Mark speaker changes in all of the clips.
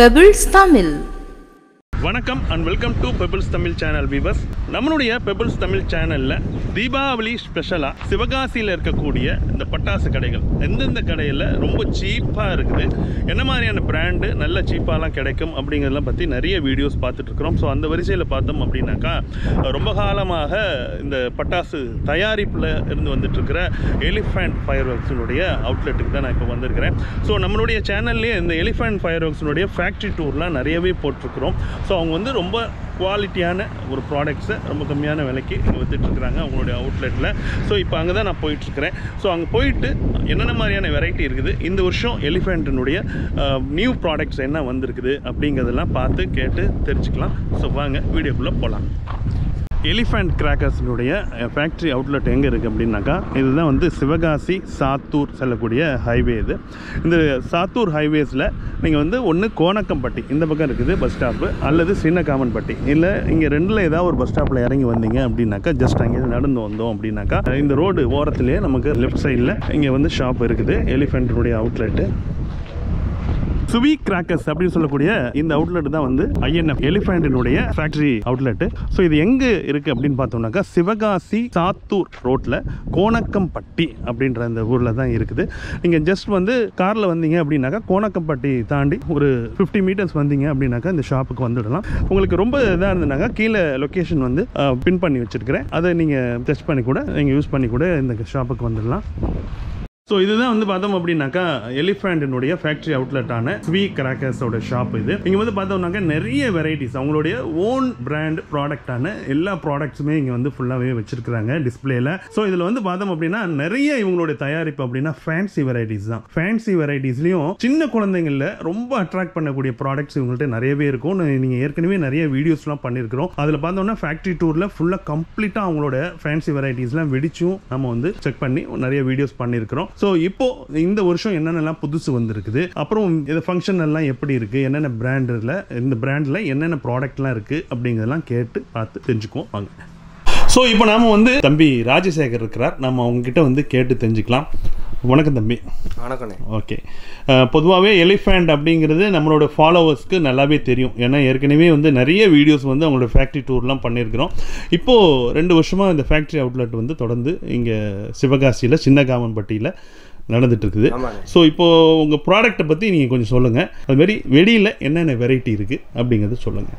Speaker 1: Pebbles Tamil.
Speaker 2: வணக்கம் and welcome to pebbles Tamil channel viewers. நம்மளுடைய pebbles Tamil சேனலில் தீபாவளி ஸ்பெஷலாக சிவகாசியில் இருக்கக்கூடிய இந்த பட்டாசு கடைகள் எந்தெந்த கடையில் ரொம்ப சீப்பாக இருக்குது, என்ன மாதிரியான பிராண்டு நல்ல சீப்பாலாம் கிடைக்கும் அப்படிங்கிறதெல்லாம் பற்றி நிறைய வீடியோஸ் பார்த்துட்ருக்குறோம். ஸோ அந்த வரிசையில் பார்த்தோம் அப்படின்னாக்கா ரொம்ப காலமாக இந்த பட்டாசு தயாரிப்பில் இருந்து வந்துட்டுருக்கிற எலிஃபண்ட் ஃபயர் ஒர்க்ஸினுடைய அவுட்லெட்டுக்கு தான் நான் இப்போ வந்திருக்கிறேன். ஸோ நம்மளுடைய சேனல்லேயே இந்த எலிஃபண்ட் ஃபயர் ஒர்க்ஸினுடைய ஃபேக்ட்ரி டூர்லாம் நிறையவே போட்டிருக்கிறோம். ஸோ அவங்க வந்து ரொம்ப குவாலிட்டியான ஒரு ப்ராடக்ட்ஸை ரொம்ப கம்மியான விலைக்கு இங்கே விற்றுட்ருக்குறாங்க அவங்களுடைய அவுட்லெட்டில். ஸோ இப்போ அங்கே தான் நான் போயிட்டுருக்கிறேன். ஸோ அங்கே போயிட்டு என்னென்ன மாதிரியான வெரைட்டி இருக்குது, இந்த வருஷம் எலிஃபெண்ட்டினுடைய நியூ ப்ராடக்ட்ஸ் என்ன வந்திருக்குது அப்படிங்கிறதெல்லாம் பார்த்து கேட்டு தெரிஞ்சுக்கலாம். ஸோ வாங்க வீடியோக்குள்ளே போகலாம். எலிஃபண்ட் கிராக்கர்ஸினுடைய ஃபேக்ட்ரி அவுட்லெட் எங்கே இருக்குது அப்படின்னாக்கா, இதுதான் வந்து சிவகாசி சாத்தூர் செல்லக்கூடிய ஹைவே. இது இந்த சாத்தூர் ஹைவேஸில் நீங்கள் வந்து ஒன்று கோணக்கம்பட்டி இந்த பக்கம் இருக்குது பஸ் ஸ்டாப்பு, அல்லது சின்ன காமன்பட்டி, இல்லை இங்கே ரெண்டில் ஏதாவது ஒரு பஸ் ஸ்டாப்பில் இறங்கி வந்தீங்க அப்படின்னாக்கா ஜஸ்ட் அங்கே நடந்து வந்தோம் அப்படின்னாக்கா இந்த ரோடு ஓரத்துலேயே நமக்கு லெஃப்ட் சைடில் இங்கே வந்து ஷாப் இருக்குது எலிஃபெண்ட்டினுடைய அவுட்லெட்டு. சுவி கிராக்கர்ஸ் அப்படின்னு சொல்லக்கூடிய இந்த அவுட்லெட் தான் வந்து ஐஎன்எஃப் எலிஃபெண்டினுடைய ஃபேக்டரி அவுட்லெட். ஸோ இது எங்கே இருக்குது அப்படின்னு பார்த்தோம்னாக்கா சிவகாசி சாத்தூர் ரோட்டில் கோணக்கம்பட்டி அப்படின்ற அந்த ஊரில் தான் இருக்குது. நீங்கள் ஜஸ்ட் வந்து காரில் வந்தீங்க அப்படின்னாக்கா கோணக்கம்பட்டி தாண்டி ஒரு 50 மீட்டர்ஸ் வந்தீங்க அப்படின்னாக்கா இந்த ஷாப்புக்கு வந்துடலாம். உங்களுக்கு ரொம்ப இதாக இருந்ததுனாக்கா கீழே லொக்கேஷன் வந்து பின் பண்ணி வச்சுருக்கிறேன், அதை நீங்கள் டெஸ்ட் பண்ணி கூட நீங்கள் யூஸ் பண்ணி கூட இந்த ஷாப்புக்கு வந்துடலாம். ஸோ இதுதான் வந்து பார்த்தோம் அப்படின்னாக்கா எலிஃபெண்டினுடைய ஃபேக்ட்ரி அவுட்லெட்டான ஸ்வி கிராக்கர்ஸோட ஷாப். இது இங்கே வந்து பார்த்தோம்னாக்கா நிறைய வெரைட்டிஸ் அவங்களுடைய ஓன் பிராண்ட் ப்ராடக்டான எல்லா ப்ராடக்ட்ஸுமே இங்கே வந்து ஃபுல்லாகவே வச்சிருக்கிறாங்க டிஸ்பிளேல. ஸோ இதில் வந்து பார்த்தோம் அப்படின்னா நிறைய இவங்களுடைய தயாரிப்பு அப்படின்னா ஃபேன்சி வெரைட்டிஸ் தான். ஃபேன்சி வெரைட்டிஸ்லையும் சின்ன குழந்தைங்களில் ரொம்ப அட்ராக்ட் பண்ணக்கூடிய ப்ராடக்ட்ஸ் இவங்கள்ட்ட நிறையவே இருக்கும். நீங்கள் ஏற்கனவே நிறைய வீடியோஸ்லாம் பண்ணியிருக்கிறோம். அதில் பார்த்தோம்னா ஃபேக்ட்ரி டூரில் ஃபுல்லாக கம்ப்ளீட்டாக அவங்களோட ஃபேன்சி வெரைட்டிஸ்லாம் வெடிச்சும் நம்ம வந்து செக் பண்ணி நிறைய வீடியோஸ் பண்ணியிருக்கிறோம். ஸோ இப்போ இந்த வருஷம் என்னென்னலாம் புதுசு வந்திருக்குது, அப்புறம் இந்த ஃபங்க்ஷன் எல்லாம் எப்படி இருக்குது, என்னென்ன பிராண்டில் இந்த பிராண்டில் என்னென்ன ப்ராடக்ட்லாம் இருக்குது அப்படிங்கிறதெல்லாம் கேட்டு பார்த்து தெரிஞ்சுக்குவோம் வாங்க. ஸோ இப்போ நாம் வந்து தம்பி ராஜசேகர் இருக்கிறார், நம்ம அவங்ககிட்ட வந்து கேட்டு தெரிஞ்சுக்கலாம். வணக்கம் தம்பி. வணக்கம். ஓகே, பொதுவாகவே எலிஃபெண்ட் அப்படிங்கிறது நம்மளோட ஃபாலோவர்ஸ்க்கு நல்லாவே தெரியும். ஏன்னா ஏற்கனவே வந்து நிறைய வீடியோஸ் வந்து அவங்களோட ஃபேக்ட்ரி டூர்லாம் பண்ணியிருக்கிறோம். இப்போது 2 வருஷமாக இந்த ஃபேக்ட்ரி அவுட்லெட் வந்து தொடர்ந்து இங்கே சிவகாசியில் சின்ன காமன்பட்டியில் நடந்துட்டு இருக்குது. ஸோ இப்போது உங்கள் ப்ராடக்ட்டை பற்றி நீங்கள் கொஞ்சம் சொல்லுங்கள். அதுமாரி வெளியில் என்னென்ன வெரைட்டி இருக்குது அப்படிங்கிறது சொல்லுங்கள்.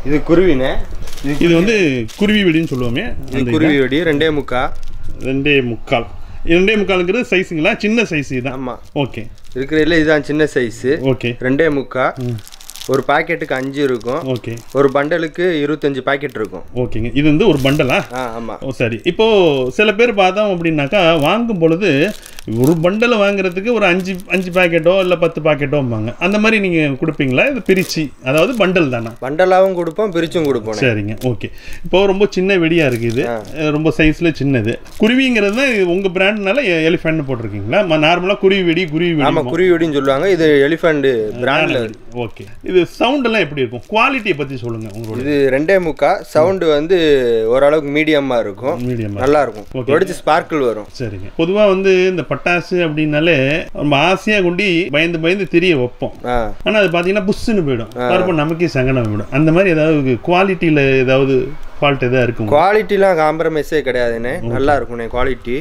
Speaker 3: இது குருவினே,
Speaker 2: இது வந்து குருவி வெடின்னு சொல்லுவோமே,
Speaker 3: குருவி வெடி 2.25
Speaker 2: 2.25 சைஸுங்களா? சின்ன சைஸ் தான்.
Speaker 3: ஆமாம்,
Speaker 2: ஓகே.
Speaker 3: இருக்கிறதுல இதுதான் சின்ன சைஸு.
Speaker 2: ஓகே,
Speaker 3: 2.25. ஒரு பாக்கெட்டுக்கு 5 இருக்கும்.
Speaker 2: ஓகே.
Speaker 3: ஒரு பண்டலுக்கு 25 பாக்கெட் இருக்கும்.
Speaker 2: ஓகேங்க. இது வந்து ஒரு பண்டலா?
Speaker 3: ஆமாம்.
Speaker 2: ஓ சரி. இப்போது சில பேர் பார்த்தோம் அப்படின்னாக்கா வாங்கும் பொழுது ஒரு பண்டலை வாங்குறதுக்கு ஒரு 5 பாக்கெட்டோ இல்லை 10 பாக்கெட்டோம்பாங்க. அந்த மாதிரி நீங்கள் கொடுப்பீங்களா? இது பிரித்து, அதாவது பண்டல் தானே?
Speaker 3: பண்டலாகவும் கொடுப்போம், பிரிச்சும் கொடுப்போம்.
Speaker 2: சரிங்க, ஓகே. இப்போது ரொம்ப சின்ன வெடியாக இருக்குது, ரொம்ப சைஸில் சின்னது. குருவிங்கிறது தான் உங்கள் பிராண்ட்னால எலிஃபெண்ட் போட்டிருக்கீங்களா? நார்மலாக குருவி வெடி
Speaker 3: ஆமாம், குருவி வெடின்னு சொல்லுவாங்க. இது எலிஃபெண்ட் பிராண்டில்.
Speaker 2: ஓகே. இது சவுண்ட் எல்லாம் எப்படி இருக்கும்? குவாலிட்டியை பற்றி சொல்லுங்க உங்களோட.
Speaker 3: இது 2.25 சவுண்டு வந்து ஓரளவுக்கு மீடியமாக இருக்கும், நல்லா இருக்கும், வெடிச்சு ஸ்பார்க்கிள் வரும்.
Speaker 2: சரிங்க. பொதுவாக வந்து இந்த பட்டாசு அப்படின்னாலே ரொம்ப ஆசையாக கொண்டு பயந்து திரிய வைப்போம். ஆனால் அது பார்த்தீங்கன்னா புஷ்ஷுன்னு போயிடும், பார்ப்போம் நமக்கே சங்கடம் போயிடும். அந்த மாதிரி ஏதாவது குவாலிட்டியில் ஏதாவது ஃபால்ட் எதாவது இருக்கும்?
Speaker 3: குவாலிட்டிலாம் காம்ப்ரமைஸே கிடையாதுண்ணே, நல்லா இருக்குண்ணே. குவாலிட்டி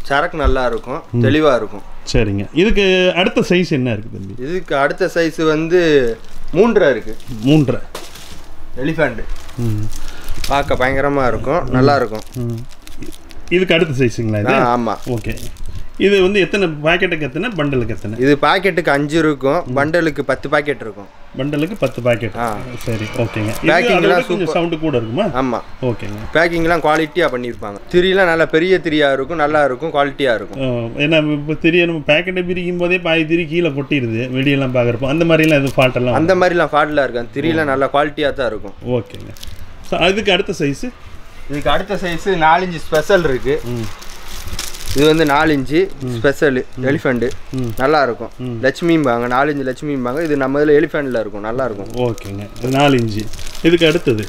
Speaker 3: சரக்கு நல்லா இருக்கும், தெளிவாக இருக்கும்.
Speaker 2: சரிங்க. இதுக்கு அடுத்த சைஸ் என்ன இருக்குது தம்பி?
Speaker 3: இதுக்கு அடுத்த சைஸ் வந்து 3 இருக்கு.
Speaker 2: 3
Speaker 3: எலிஃபெண்ட் பார்க்க பயங்கரமாக இருக்கும், நல்லா இருக்கும்.
Speaker 2: இதுக்கு அடுத்த சைஸுங்களா இது?
Speaker 3: ஆமாம்.
Speaker 2: ஓகே. இது வந்து எத்தனை பாக்கெட்டுக்கு எத்தனை, பண்டலுக்கு எத்தனை?
Speaker 3: இது பாக்கெட்டுக்கு 5 இருக்கும், பண்டலுக்கு 10 பாக்கெட் இருக்கும்.
Speaker 2: பண்டலுக்கு 10 பாக்கெட். சரி, ஓகேங்க.
Speaker 3: பேக்கிங்லாம்
Speaker 2: கொஞ்சம் சவுண்டு கூட இருக்குமா?
Speaker 3: ஆமாம்,
Speaker 2: ஓகேங்க.
Speaker 3: பேக்கிங்லாம் குவாலிட்டியாக பண்ணியிருப்பாங்க. திரியெலாம் நல்லா பெரிய திரியாக இருக்கும், நல்லா இருக்கும், குவாலிட்டியாக இருக்கும்.
Speaker 2: ஏன்னா இப்போ திரிய நம்ம பேக்கெட்டை பிரிக்கும் போதே பாதி திரி கீழே கொட்டிடுது வெளியெல்லாம் பார்க்குறப்போ. அந்த மாதிரிலாம் எதுவும் ஃபால்ட்டெல்லாம்?
Speaker 3: அந்த மாதிரிலாம் ஃபால்ட்லாம் இருக்கும், திரியெலாம் நல்லா குவாலிட்டியாக தான் இருக்கும்.
Speaker 2: ஓகேங்க. ஸோ அதுக்கு அடுத்த சைஸு?
Speaker 3: இதுக்கு அடுத்த சைஸு 4 இன்ச் ஸ்பெஷல் இருக்குது. இது வந்து 4 இன்ச்சு ஸ்பெஷல் எலிஃபெண்ட், நல்லா இருக்கும். லட்சுமிம்பாங்க, 4 இன்ச்சு லட்சுமிம்பாங்க. இது நம்ம இதில் எலிஃபெண்டில் இருக்கும், நல்லா இருக்கும்.
Speaker 2: ஓகேங்க. 4 இன்ச்சு. இதுக்கு அடுத்தது?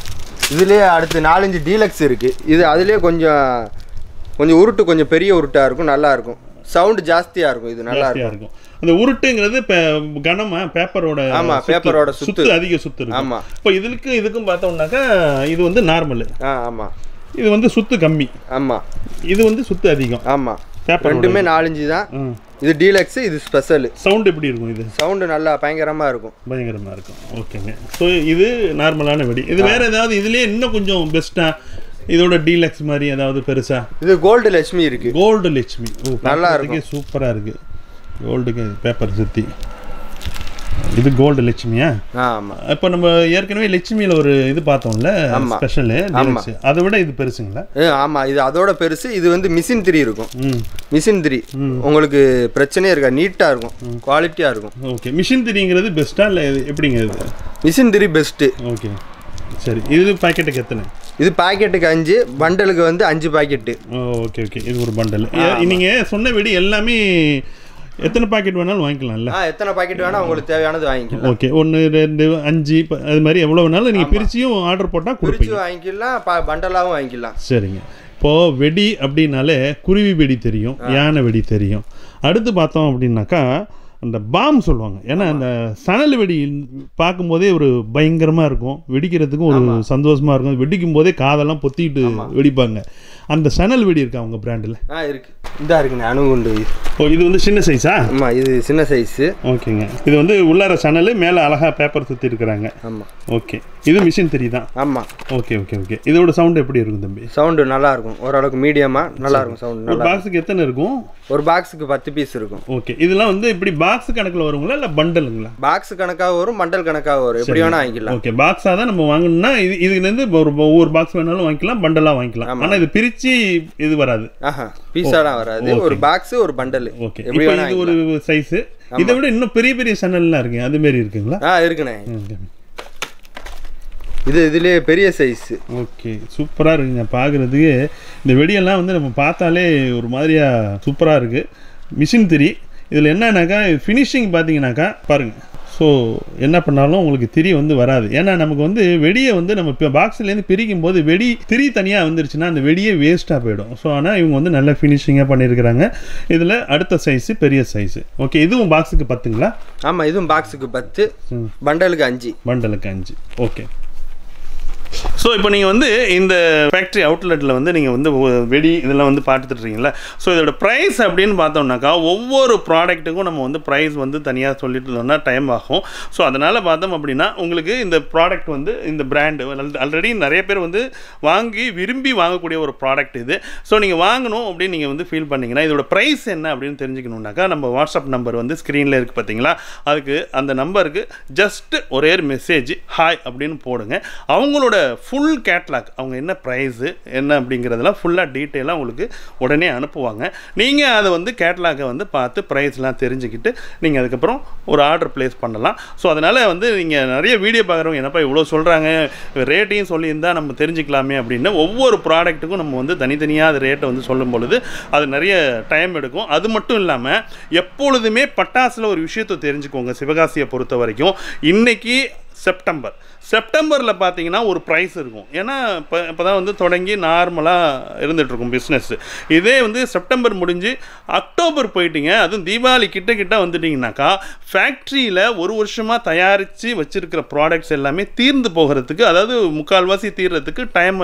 Speaker 3: இதுலேயே அடுத்து 4 இன்ச்சு டீலக்ஸ் இருக்குது. இது அதுலேயே கொஞ்சம் உருட்டு, கொஞ்சம் பெரிய உருட்டாக இருக்கும், நல்லா இருக்கும். சவுண்ட் ஜாஸ்தியாக இருக்கும். இது நல்லா
Speaker 2: இருக்கும். அந்த உருட்டுங்கிறது கனமா பேப்பரோட
Speaker 3: பேப்பரோட
Speaker 2: சுத்து அதிக சுத்து இருக்கு.
Speaker 3: ஆமாம்.
Speaker 2: இப்போ இதுக்கும் பார்த்தோம்னாக்கா இது வந்து நார்மல்.
Speaker 3: ஆமாம்.
Speaker 2: இது வந்து சுத்து கம்மி.
Speaker 3: ஆமாம்.
Speaker 2: இது வந்து சுத்து அதிகம்.
Speaker 3: ஆமாம். பேப்பர் ரெண்டுமே 4-5 தான். இது டீலக்ஸ், இது ஸ்பெஷல்.
Speaker 2: சவுண்ட் எப்படி இருக்கும்? இது
Speaker 3: சவுண்டு நல்லா பயங்கரமாக இருக்கும்.
Speaker 2: பயங்கரமாக இருக்கும். ஓகேங்க. ஸோ இது நார்மலான வெடி. இது வேறு ஏதாவது இதுலேயே இன்னும் கொஞ்சம் பெஸ்ட்டாக இதோட டீலக்ஸ் மாதிரி ஏதாவது பெருசா? இது
Speaker 3: கோல்டு லட்சுமி இருக்குது.
Speaker 2: கோல்டு லட்சுமி
Speaker 3: நல்லா இருக்கு.
Speaker 2: சூப்பராக இருக்குது. கோல்டுக்கு பேப்பர் சுற்றி இது கோல்டு லட்சுமியா?
Speaker 3: ஆமாம்.
Speaker 2: இப்போ நம்ம ஏற்கனவே லட்சுமியில் ஒரு இது பார்த்தோம்ல ஸ்பெஷலு, அதை விட இது பெருசுங்களா?
Speaker 3: ஆமாம், இது அதோட பெருசு. இது வந்து மிஷின் 3 இருக்கும். மிஷின் 3 உங்களுக்கு பிரச்சனையே இருக்கா, நீட்டாக இருக்கும், குவாலிட்டியாக இருக்கும்.
Speaker 2: ஓகே. மிஷின் 3ங்கிறது பெஸ்ட்டா இல்லை எப்படிங்க? இது மிஷின்
Speaker 3: 3 பெஸ்ட்டு.
Speaker 2: ஓகே சரி. இது பாக்கெட்டுக்கு எத்தனை?
Speaker 3: இது பாக்கெட்டுக்கு 5, பண்டலுக்கு வந்து 5 பாக்கெட்டு.
Speaker 2: Okay okay. இது ஒரு பண்டல். நீங்கள் சொன்ன வெடி எல்லாமே எத்தனை பாக்கெட் வேணாலும் வாங்கிக்கலாம்ல?
Speaker 3: எத்தனை பாக்கெட் வேணால் உங்களுக்கு தேவையானது வாங்கிக்கலாம்.
Speaker 2: ஓகே. 1 2 5 அது மாதிரி எவ்வளோ வேணாலும் நீங்கள் பிரிச்சியும் ஆர்டர் போட்டால் பிரிச்சு
Speaker 3: வாங்கிக்கலாம், பண்டலாகவும் வாங்கிக்கலாம்.
Speaker 2: சரிங்க. இப்போது வெடி அப்படின்னாலே குருவி வெடி தெரியும், யானை வெடி தெரியும். அடுத்து பார்த்தோம் அப்படின்னாக்கா அந்த பாம் சொல்லுவாங்க. ஏன்னா அந்த சணல் வெடி பார்க்கும்போதே ஒரு பயங்கரமாக இருக்கும், வெடிக்கிறதுக்கும் ஒரு சந்தோஷமாக இருக்கும். வெடிக்கும் போதே காதெல்லாம் பொத்திட்டு வெடிப்பாங்க. அந்த சணல் வெடி இருக்கா அவங்க பிராண்டில்?
Speaker 3: இருக்கு. இதா இருக்குங்க, அணுகுண்டு.
Speaker 2: இது வந்து சின்ன சைஸா?
Speaker 3: ஆமாம், இது சின்ன சைஸு.
Speaker 2: ஓகேங்க. இது வந்து உள்ளார சணல், மேலே அழகாக பேப்பர் சுற்றி இருக்கிறாங்க.
Speaker 3: ஆமாம்.
Speaker 2: ஓகே. இது மிஷின் 3 தான்.
Speaker 3: ஆமாம்.
Speaker 2: Okay okay okay. இதோட சவுண்ட் எப்படி இருக்கும் தம்பி?
Speaker 3: சவுண்டு நல்லா இருக்கும், ஓரளவுக்கு மீடியமாக நல்லா இருக்கும் சவுண்ட்.
Speaker 2: ஒரு பாக்ஸுக்கு எத்தனை இருக்கும்?
Speaker 3: ஒரு பாக்ஸுக்கு 10 பீஸ் இருக்கும்.
Speaker 2: ஓகே. இதெல்லாம் வந்து இப்படி பாக்ஸ் கணக்கில் வருங்களா இல்லை பண்டலுங்களா?
Speaker 3: பாக்ஸ் கணக்காக வரும், பண்டல் கணக்காக வரும், எப்படி வேணால் வாங்கிக்கலாம்.
Speaker 2: ஓகே. பாக்ஸாக தான் நம்ம வாங்கணும்னா இதுலேருந்து ஒவ்வொரு பாக்ஸ் வேணாலும் வாங்கிக்கலாம், பண்டலாக வாங்கிக்கலாம். ஆனால் இது பிரித்து இது வராது.
Speaker 3: பீஸாலாம் வராது, ஒரு பாக்ஸ் ஒரு பண்டல்.
Speaker 2: ஓகே. இப்போ இது ஒரு சைஸ். இதை விட இன்னும் பெரிய பெரிய சன்னல்லாம் இருக்கு, அது மாதிரி இருக்குங்களா?
Speaker 3: இருக்குண்ணே. இதுலேயே பெரிய சைஸ்.
Speaker 2: ஓகே. சூப்பராக இருக்குங்க பார்க்குறதுக்கு. இந்த வெடியெல்லாம் வந்து நம்ம பார்த்தாலே ஒரு மாதிரியாக சூப்பராக இருக்குது. மிஷின் 3 இதில் என்னன்னாக்கா ஃபினிஷிங் பார்த்தீங்கன்னாக்கா பாருங்கள். ஸோ என்ன பண்ணாலும் உங்களுக்கு திரி வந்து வராது. ஏன்னா நமக்கு வந்து வெடியை வந்து நம்ம இப்போ பாக்ஸ்லேருந்து பிரிக்கும் போது வெடி திரி தனியாக வந்துருச்சுன்னா அந்த வெடியே வேஸ்ட்டாக போயிடும். ஸோ ஆனால் இவங்க வந்து நல்ல ஃபினிஷிங்காக பண்ணியிருக்கிறாங்க. இதில் அடுத்த சைஸு பெரிய சைஸு. ஓகே. இதுவும் பாக்ஸுக்கு 10ங்களா?
Speaker 3: ஆமாம், இதுவும் பாக்ஸுக்கு 10, பண்டலுக்கு 5.
Speaker 2: பண்டலுக்கு 5. ஓகே. ஸோ இப்போ நீங்கள் வந்து இந்த ஃபேக்ட்ரி அவுட்லெட்டில் வந்து நீங்கள் வந்து வெடி இதெல்லாம் வந்து பார்த்துட்ருக்கீங்களா? ஸோ இதோட ப்ரைஸ் அப்படின்னு பார்த்தோம்னாக்கா ஒவ்வொரு ப்ராடக்ட்டுக்கும் நம்ம வந்து ப்ரைஸ் வந்து தனியாக சொல்லிட்டு இருந்தோம்னா டைம் ஆகும். ஸோ அதனால் பார்த்தோம் அப்படின்னா உங்களுக்கு இந்த ப்ராடக்ட் வந்து இந்த பிராண்டு ஆல்ரெடி நிறைய பேர் வந்து வாங்கி விரும்பி வாங்கக்கூடிய ஒரு ப்ராடக்ட் இது. ஸோ நீங்கள் வாங்கணும் அப்படின்னு நீங்கள் வந்து ஃபீல் பண்ணிங்கன்னா இதோட ப்ரைஸ் என்ன அப்படின்னு தெரிஞ்சுக்கணுன்னாக்கா நம்ம வாட்ஸ்அப் நம்பர் வந்து ஸ்க்ரீனில் இருக்குது பார்த்தீங்களா? அதுக்கு அந்த நம்பருக்கு ஜஸ்ட் ஒரே மெசேஜ் ஹாய் அப்படின்னு போடுங்க. அவங்களோட ஃபுல் கேட்லாக் அவங்க என்ன ப்ரைஸு என்ன அப்படிங்கிறதெல்லாம் ஃபுல்லாக டீட்டெயிலாக உங்களுக்கு உடனே அனுப்புவாங்க. நீங்கள் அதை வந்து கேட்லாகை வந்து பார்த்து ப்ரைஸ்லாம் தெரிஞ்சுக்கிட்டு நீங்கள் அதுக்கப்புறம் ஒரு ஆர்டர் ப்ளேஸ் பண்ணலாம். ஸோ அதனால் வந்து நீங்கள் நிறைய வீடியோ பார்க்குறவங்க என்னப்பா இவ்வளோ சொல்கிறாங்க, ரேட்டையும் சொல்லியிருந்தால் நம்ம தெரிஞ்சுக்கலாமே அப்படின்னு ஒவ்வொரு ப்ராடக்ட்டுக்கும் நம்ம வந்து தனித்தனியாக அது ரேட்டை வந்து சொல்லும் பொழுது அது நிறைய டைம் எடுக்கும். அது மட்டும் இல்லாமல் எப்பொழுதுமே பட்டாசில் ஒரு விஷயத்தை தெரிஞ்சுக்கோங்க. சிவகாசியை பொறுத்த வரைக்கும் இன்றைக்கி செப்டம்பரில் பார்த்தீங்கன்னா ஒரு ப்ரைஸ் இருக்கும். ஏன்னா இப்போ தான் வந்து தொடங்கி நார்மலாக இருந்துகிட்ருக்கும் பிஸ்னஸ்ஸு. இதே வந்து செப்டம்பர் முடிஞ்சு அக்டோபர் போயிட்டீங்க, அதுவும் தீபாவளி கிட்ட வந்துட்டிங்கனாக்கா ஃபேக்ட்ரியில் ஒரு வருஷமாக தயாரித்து வச்சுருக்கிற ப்ராடக்ட்ஸ் எல்லாமே தீர்ந்து போகிறதுக்கு, அதாவது முக்கால்வாசி தீர்றதுக்கு டைம்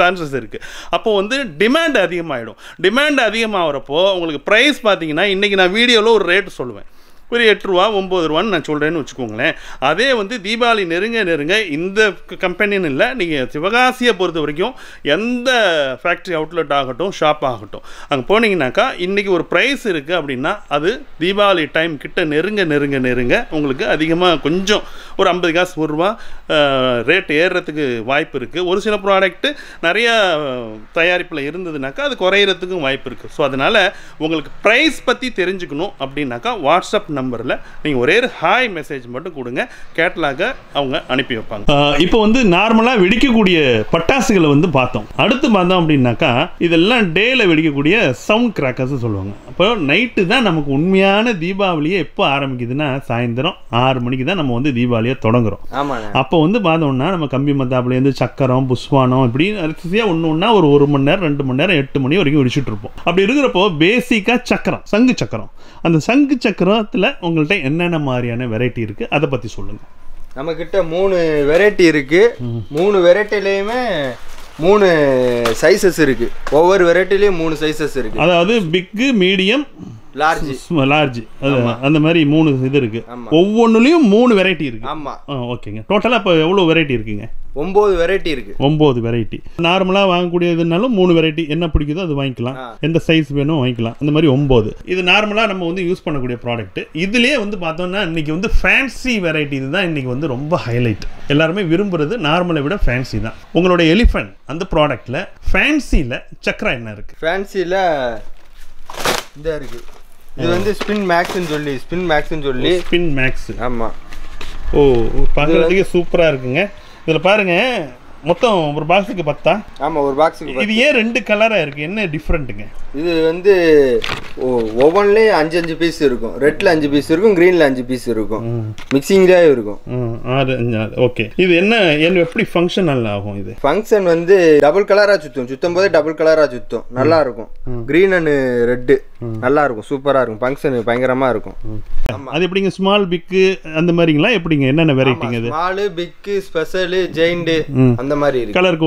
Speaker 2: சான்சஸ் இருக்குது. அப்போது வந்து டிமாண்ட் அதிகமாகிடும். டிமாண்ட் அதிகமாகிறப்போ உங்களுக்கு ப்ரைஸ் பார்த்தீங்கன்னா இன்றைக்கி நான் வீடியோவில் ஒரு ரேட்டு சொல்லுவேன், ஒரு 8 ரூபா 9 ரூபான்னு நான் சொல்கிறேன்னு வச்சுக்கோங்களேன். அதே வந்து தீபாவளி நெருங்க இந்த கம்பெனின்னு இல்லை, நீங்கள் சிவகாசியை பொறுத்த வரைக்கும் எந்த ஃபேக்ட்ரி அவுட்லெட் ஆகட்டும் ஷாப் ஆகட்டும் அங்கே போனீங்கன்னாக்கா இன்றைக்கி ஒரு ப்ரைஸ் இருக்குது அப்படின்னா அது தீபாவளி டைம் கிட்ட நெருங்க உங்களுக்கு அதிகமாக கொஞ்சம் ஒரு 50 காசு 1 ரூபா ரேட் ஏறுறதுக்கு வாய்ப்பு இருக்குது. ஒரு சில ப்ராடக்ட்டு நிறையா தயாரிப்பில் இருந்ததுனாக்கா அது குறையிறதுக்கும் வாய்ப்பு இருக்குது. ஸோ அதனால் உங்களுக்கு ப்ரைஸ் பற்றி தெரிஞ்சுக்கணும் அப்படின்னாக்கா வாட்ஸ்அப் நம்பரில் நீங்கள் ஒரே ஒரு ஹாய் மெசேஜ் மட்டும் கொடுங்க, கேட்டலாக அவங்க அனுப்பி வைப்பாங்க. இப்போ வந்து நார்மலாக வெடிக்கக்கூடிய பட்டாசுகளை வந்து பார்த்தோம். அடுத்து பார்த்தோம் அப்படின்னாக்கா இதெல்லாம் டேயில் வெடிக்கக்கூடிய சவுண்ட் கிராக்கர்ஸ் சொல்லுவாங்க. அப்போ நைட்டு தான் நமக்கு உண்மையான தீபாவளியை எப்போ ஆரம்பிக்குதுன்னா சாயந்தரம் 6 மணிக்கு தான் நம்ம வந்து தீபாவளியை தொடங்குறோம். அப்போ வந்து பார்த்தோம்னா நம்ம கம்பி மத்தாப்புலேருந்து சக்கரம் புஷ்வானம் இப்படி அரிசியாக ஒன்று ஒரு 1 மணி நேரம் 2 மணி நேரம் 8 மணி வரைக்கும் வெடிச்சுட்டு இருப்போம். அப்படி இருக்கிறப்போ பேசிக்காக சக்கரம், சங்கு சக்கரம், அந்த சங்கு சக்கரத்தில் உங்கள்கிட்ட என்னென்ன மாதிரியான வெரைட்டி இருக்குது அதை பற்றி சொல்லுங்கள்.
Speaker 3: நம்மக்கிட்ட 3 வெரைட்டி இருக்குது. 3 வெரைட்டிலையுமே 3 சைஸஸ் இருக்குது. ஒவ்வொரு வெரைட்டிலையும் 3 சைஸஸ் இருக்குது.
Speaker 2: அதாவது பிக்கு, மீடியம், லார்ஜ் அந்த மாதிரி 3 இது இருக்கு. ஒவ்வொன்றுலையும் 3 வெரைட்டி இருக்கு.
Speaker 3: ஆமா.
Speaker 2: ஓகேங்க. டோட்டலாக இப்போ எவ்வளோ வெரைட்டி இருக்குங்க?
Speaker 3: 9 வெரைட்டி இருக்கு.
Speaker 2: 9 வெரைட்டி. நார்மலாக வாங்கக்கூடியதுனாலும் 3 வெரைட்டி என்ன பிடிக்குதோ அது வாங்கிக்கலாம், எந்த சைஸ் வேணும் வாங்கிக்கலாம். அந்த மாதிரி 9. இது நார்மலாக நம்ம வந்து யூஸ் பண்ணக்கூடிய ப்ராடக்ட். இதுலேயே வந்து பார்த்தோம்னா இன்னைக்கு வந்து ஃபேன்சி வெரைட்டி இதுதான் இன்னைக்கு வந்து ரொம்ப ஹைலைட். எல்லாருமே விரும்புறது நார்மலை விட ஃபேன்சி தான். உங்களோட எலிஃபண்ட் அந்த ப்ராடக்ட்ல ஃபேன்சியில் சக்கரா என்ன இருக்கு?
Speaker 3: ஃபேன்சியில் இந்த இருக்கு. இது வந்து ஸ்பின் மேக்ஸ்னு சொல்லி
Speaker 2: ஸ்பின் மேக்ஸ்.
Speaker 3: ஆமா.
Speaker 2: ஓ, பார்க்கறதுக்கு சூப்பரா இருக்குங்க. இதுல பாருங்க, மொத்தம் ஒரு பாக்ஸுக்கு 10.
Speaker 3: ஆமா, ஒரு பாக்ஸுக்கு. இது
Speaker 2: ஏன் 2 கலரா இருக்கு? என்ன டிஃபரெண்ட்டுங்க? இது
Speaker 3: வந்து ஒவ்வொன்றுலேயே 5 பீஸ் இருக்கும். ரெட்ல 5 பீஸ் இருக்கும், கிரீன்ல 5 பீஸ் இருக்கும், மிக்சிங்லேயே இருக்கும்.
Speaker 2: 6. ஓகே. இது என்ன எப்படி ஃபங்க்ஷனல் ஆகும்? இது
Speaker 3: ஃபங்க்ஷன் வந்து டபுள் கலரா சுத்தும் போதே டபுள் கலரா சுத்தும். நல்லா இருக்கும். கிரீன் அண்ட் ரெட்டு நல்லா இருக்கும், சூப்பரா இருக்கும். ஃபங்க்ஷன் பயங்கரமா இருக்கும்.
Speaker 2: அது எப்படிங்க? ஸ்மால், பிக் அந்த மாதிரிங்களா? எப்படிங்க? என்னென்ன வெரைட்டிங்க? அது
Speaker 3: ஸ்மால், பிக், ஸ்பெஷல், ஜெயிண்ட் அந்த மாதிரி இருக்கு.
Speaker 2: கலர்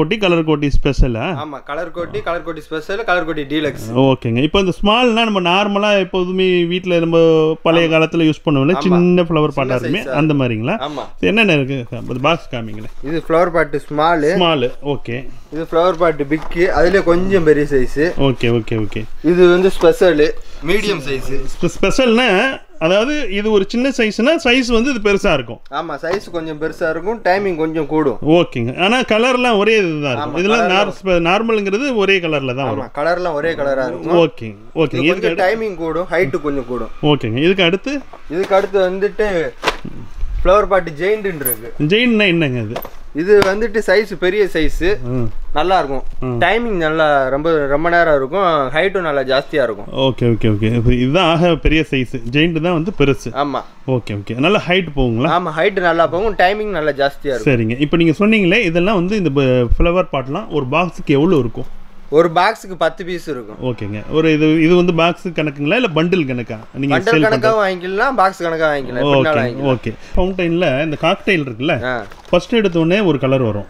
Speaker 2: கோட்டி ஸ்பெஷலா?
Speaker 3: ஆமா, கலர் கோட்டி ஸ்பெஷல், கலர் கோட்டி டீலக்ஸ்.
Speaker 2: ஓகேங்க. இப்போ இந்த ஸ்மால்னா நம்ம நார்மலா எப்போதுமே வீட்டில் நம்ம பழைய காலத்தில் யூஸ் பண்ணுவோம்ல, சின்ன ஃப்ளவர் பாட்டா இருக்குமே, அந்த மாதிரிங்களா?
Speaker 3: ஆமா.
Speaker 2: என்னென்ன இருக்கு? பாக்ஸ் காமிங்களேன்.
Speaker 3: இது ஃப்ளவர் பாட்டு ஸ்மால்.
Speaker 2: ஓகே.
Speaker 3: இது ஃப்ளவர் பாட்டு பிக், அதுல கொஞ்சம் பெரிய சைஸ்.
Speaker 2: ஓகே.
Speaker 3: இது வந்து ஸ்பெஷல் மீடியம் சைஸ்.
Speaker 2: ஸ்பெஷல்னா அதாவது இது ஒரு சின்ன சைஸ்னா சைஸ் வந்து இது பெருசா இருக்கும்.
Speaker 3: ஆமா, சைஸ் கொஞ்சம் பெருசா இருக்கும், டைமிங் கொஞ்சம் கூடும்.
Speaker 2: ஓகேங்க. ஆனா கலர்லாம் ஒரே இதுதான் இருக்கும். இதெல்லாம் நார்மல்ங்கிறது ஒரே கலர்ல தான் வரும்.
Speaker 3: கலர்லாம் ஒரே கலரா இருக்கும்.
Speaker 2: ஓகே.
Speaker 3: இதுக்கு டைமிங் கூடும், ஹைட் கொஞ்சம் கூடும்.
Speaker 2: ஓகேங்க. இதுக்கு அடுத்து வந்துட்டு
Speaker 3: ஃப்ளவர் பாட் ஜெயிண்ட் இருக்கு.
Speaker 2: ஜெயிண்ட்னா என்னங்க?
Speaker 3: இது வந்துட்டு சைஸ் பெரிய சைஸ், நல்லா இருக்கும். டைமிங் நல்லா ரொம்ப நேரம் இருக்கும், ஹைட்டும் நல்லா ஜாஸ்தியா இருக்கும்.
Speaker 2: ஓகே. இதுதான் ஆக பெரிய சைஸ். ஜெயிண்ட் தான் வந்து பெருசு.
Speaker 3: ஆமா.
Speaker 2: ஓகே. நல்லா ஹைட் போகுங்களா?
Speaker 3: ஆமா, ஹைட் நல்லா போகும், டைமிங் நல்லா ஜாஸ்தியா இருக்கும்.
Speaker 2: சரிங்க. இப்போ நீங்க சொன்னீங்களே இதெல்லாம் வந்து இந்த ஃப்ளவர் பாட்லாம் ஒரு பாக்ஸுக்கு எவ்வளவு இருக்கும்?
Speaker 3: ஒரு பாக்ஸுக்கு 10 பீஸ் இருக்கும்.
Speaker 2: ஓகேங்க. ஒரு இது வந்து பாக்ஸ் கணக்குங்களா இல்ல பண்டில் கணக்கா?
Speaker 3: நீங்க பண்டில் கணக்கா வாங்கிக்கலாம், பாக்ஸ் கணக்கா வாங்கிக்கலாம்.
Speaker 2: ஓகே. ஃபவுண்டைன்ல இந்த காக்டெயில் இருக்குல்ல, ஃபர்ஸ்ட் எடுத்த உடனே ஒரு கலர் வரும்,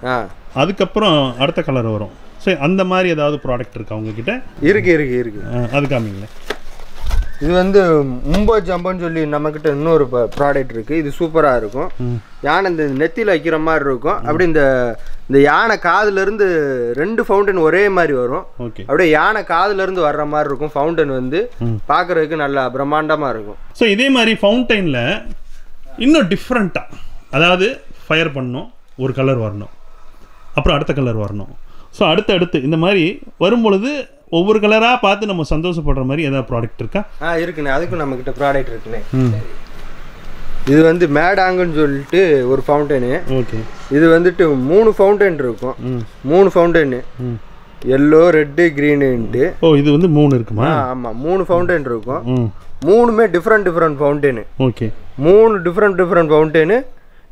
Speaker 2: அதுக்கப்புறம் அடுத்த கலர் வரும். சரி, அந்த மாதிரி ஏதாவது ப்ராடக்ட் இருக்கா உங்ககிட்ட?
Speaker 3: இருக்கு. அது
Speaker 2: காமிங்களேன்.
Speaker 3: இது வந்து மும்போ ஜம்பன்னு சொல்லி நம்மக்கிட்ட இன்னொரு ப்ராடக்ட் இருக்குது. இது சூப்பராக இருக்கும். யானை இந்த நெத்தியில் வைக்கிற மாதிரி இருக்கும். அப்படி இந்த யானை காதுலேருந்து 2 ஃபவுண்டன் ஒரே மாதிரி வரும். அப்படியே யானை காதுலேருந்து வர்ற மாதிரி இருக்கும். ஃபவுண்டன் வந்து பார்க்குறதுக்கு நல்லா பிரம்மாண்டமாக இருக்கும்.
Speaker 2: ஸோ இதே மாதிரி ஃபவுண்டைனில் இன்னும் டிஃப்ரெண்ட்டாக, அதாவது ஃபயர் பண்ணணும், ஒரு கலர் வரணும், அப்புறம் அடுத்த கலர் வரணும். ஸோ அடுத்து இந்த மாதிரி வரும்பொழுது ஒவ்வொரு கலராக பார்த்து நம்ம சந்தோஷப்படுற மாதிரி ஏதாவது ப்ராடக்ட் இருக்கா?
Speaker 3: இருக்குண்ணே. அதுக்கும் நம்மக்கிட்ட ப்ராடக்ட் இருக்குண்ணே. இது வந்து மேடாங்குன்னு சொல்லிட்டு ஒரு ஃபவுண்டனு.
Speaker 2: ஓகே. இது
Speaker 3: வந்துட்டு 3 ஃபவுண்டன் இருக்கும். 3 ஃபவுண்டனு, எல்லோ, ரெட்டு, க்ரீனுன்ட்டு.
Speaker 2: இது வந்து 3 இருக்குமா?
Speaker 3: ஆமாம், 3 ஃபவுண்டன் இருக்கும். 3மே different fountain.
Speaker 2: Okay.
Speaker 3: 3 different fountain.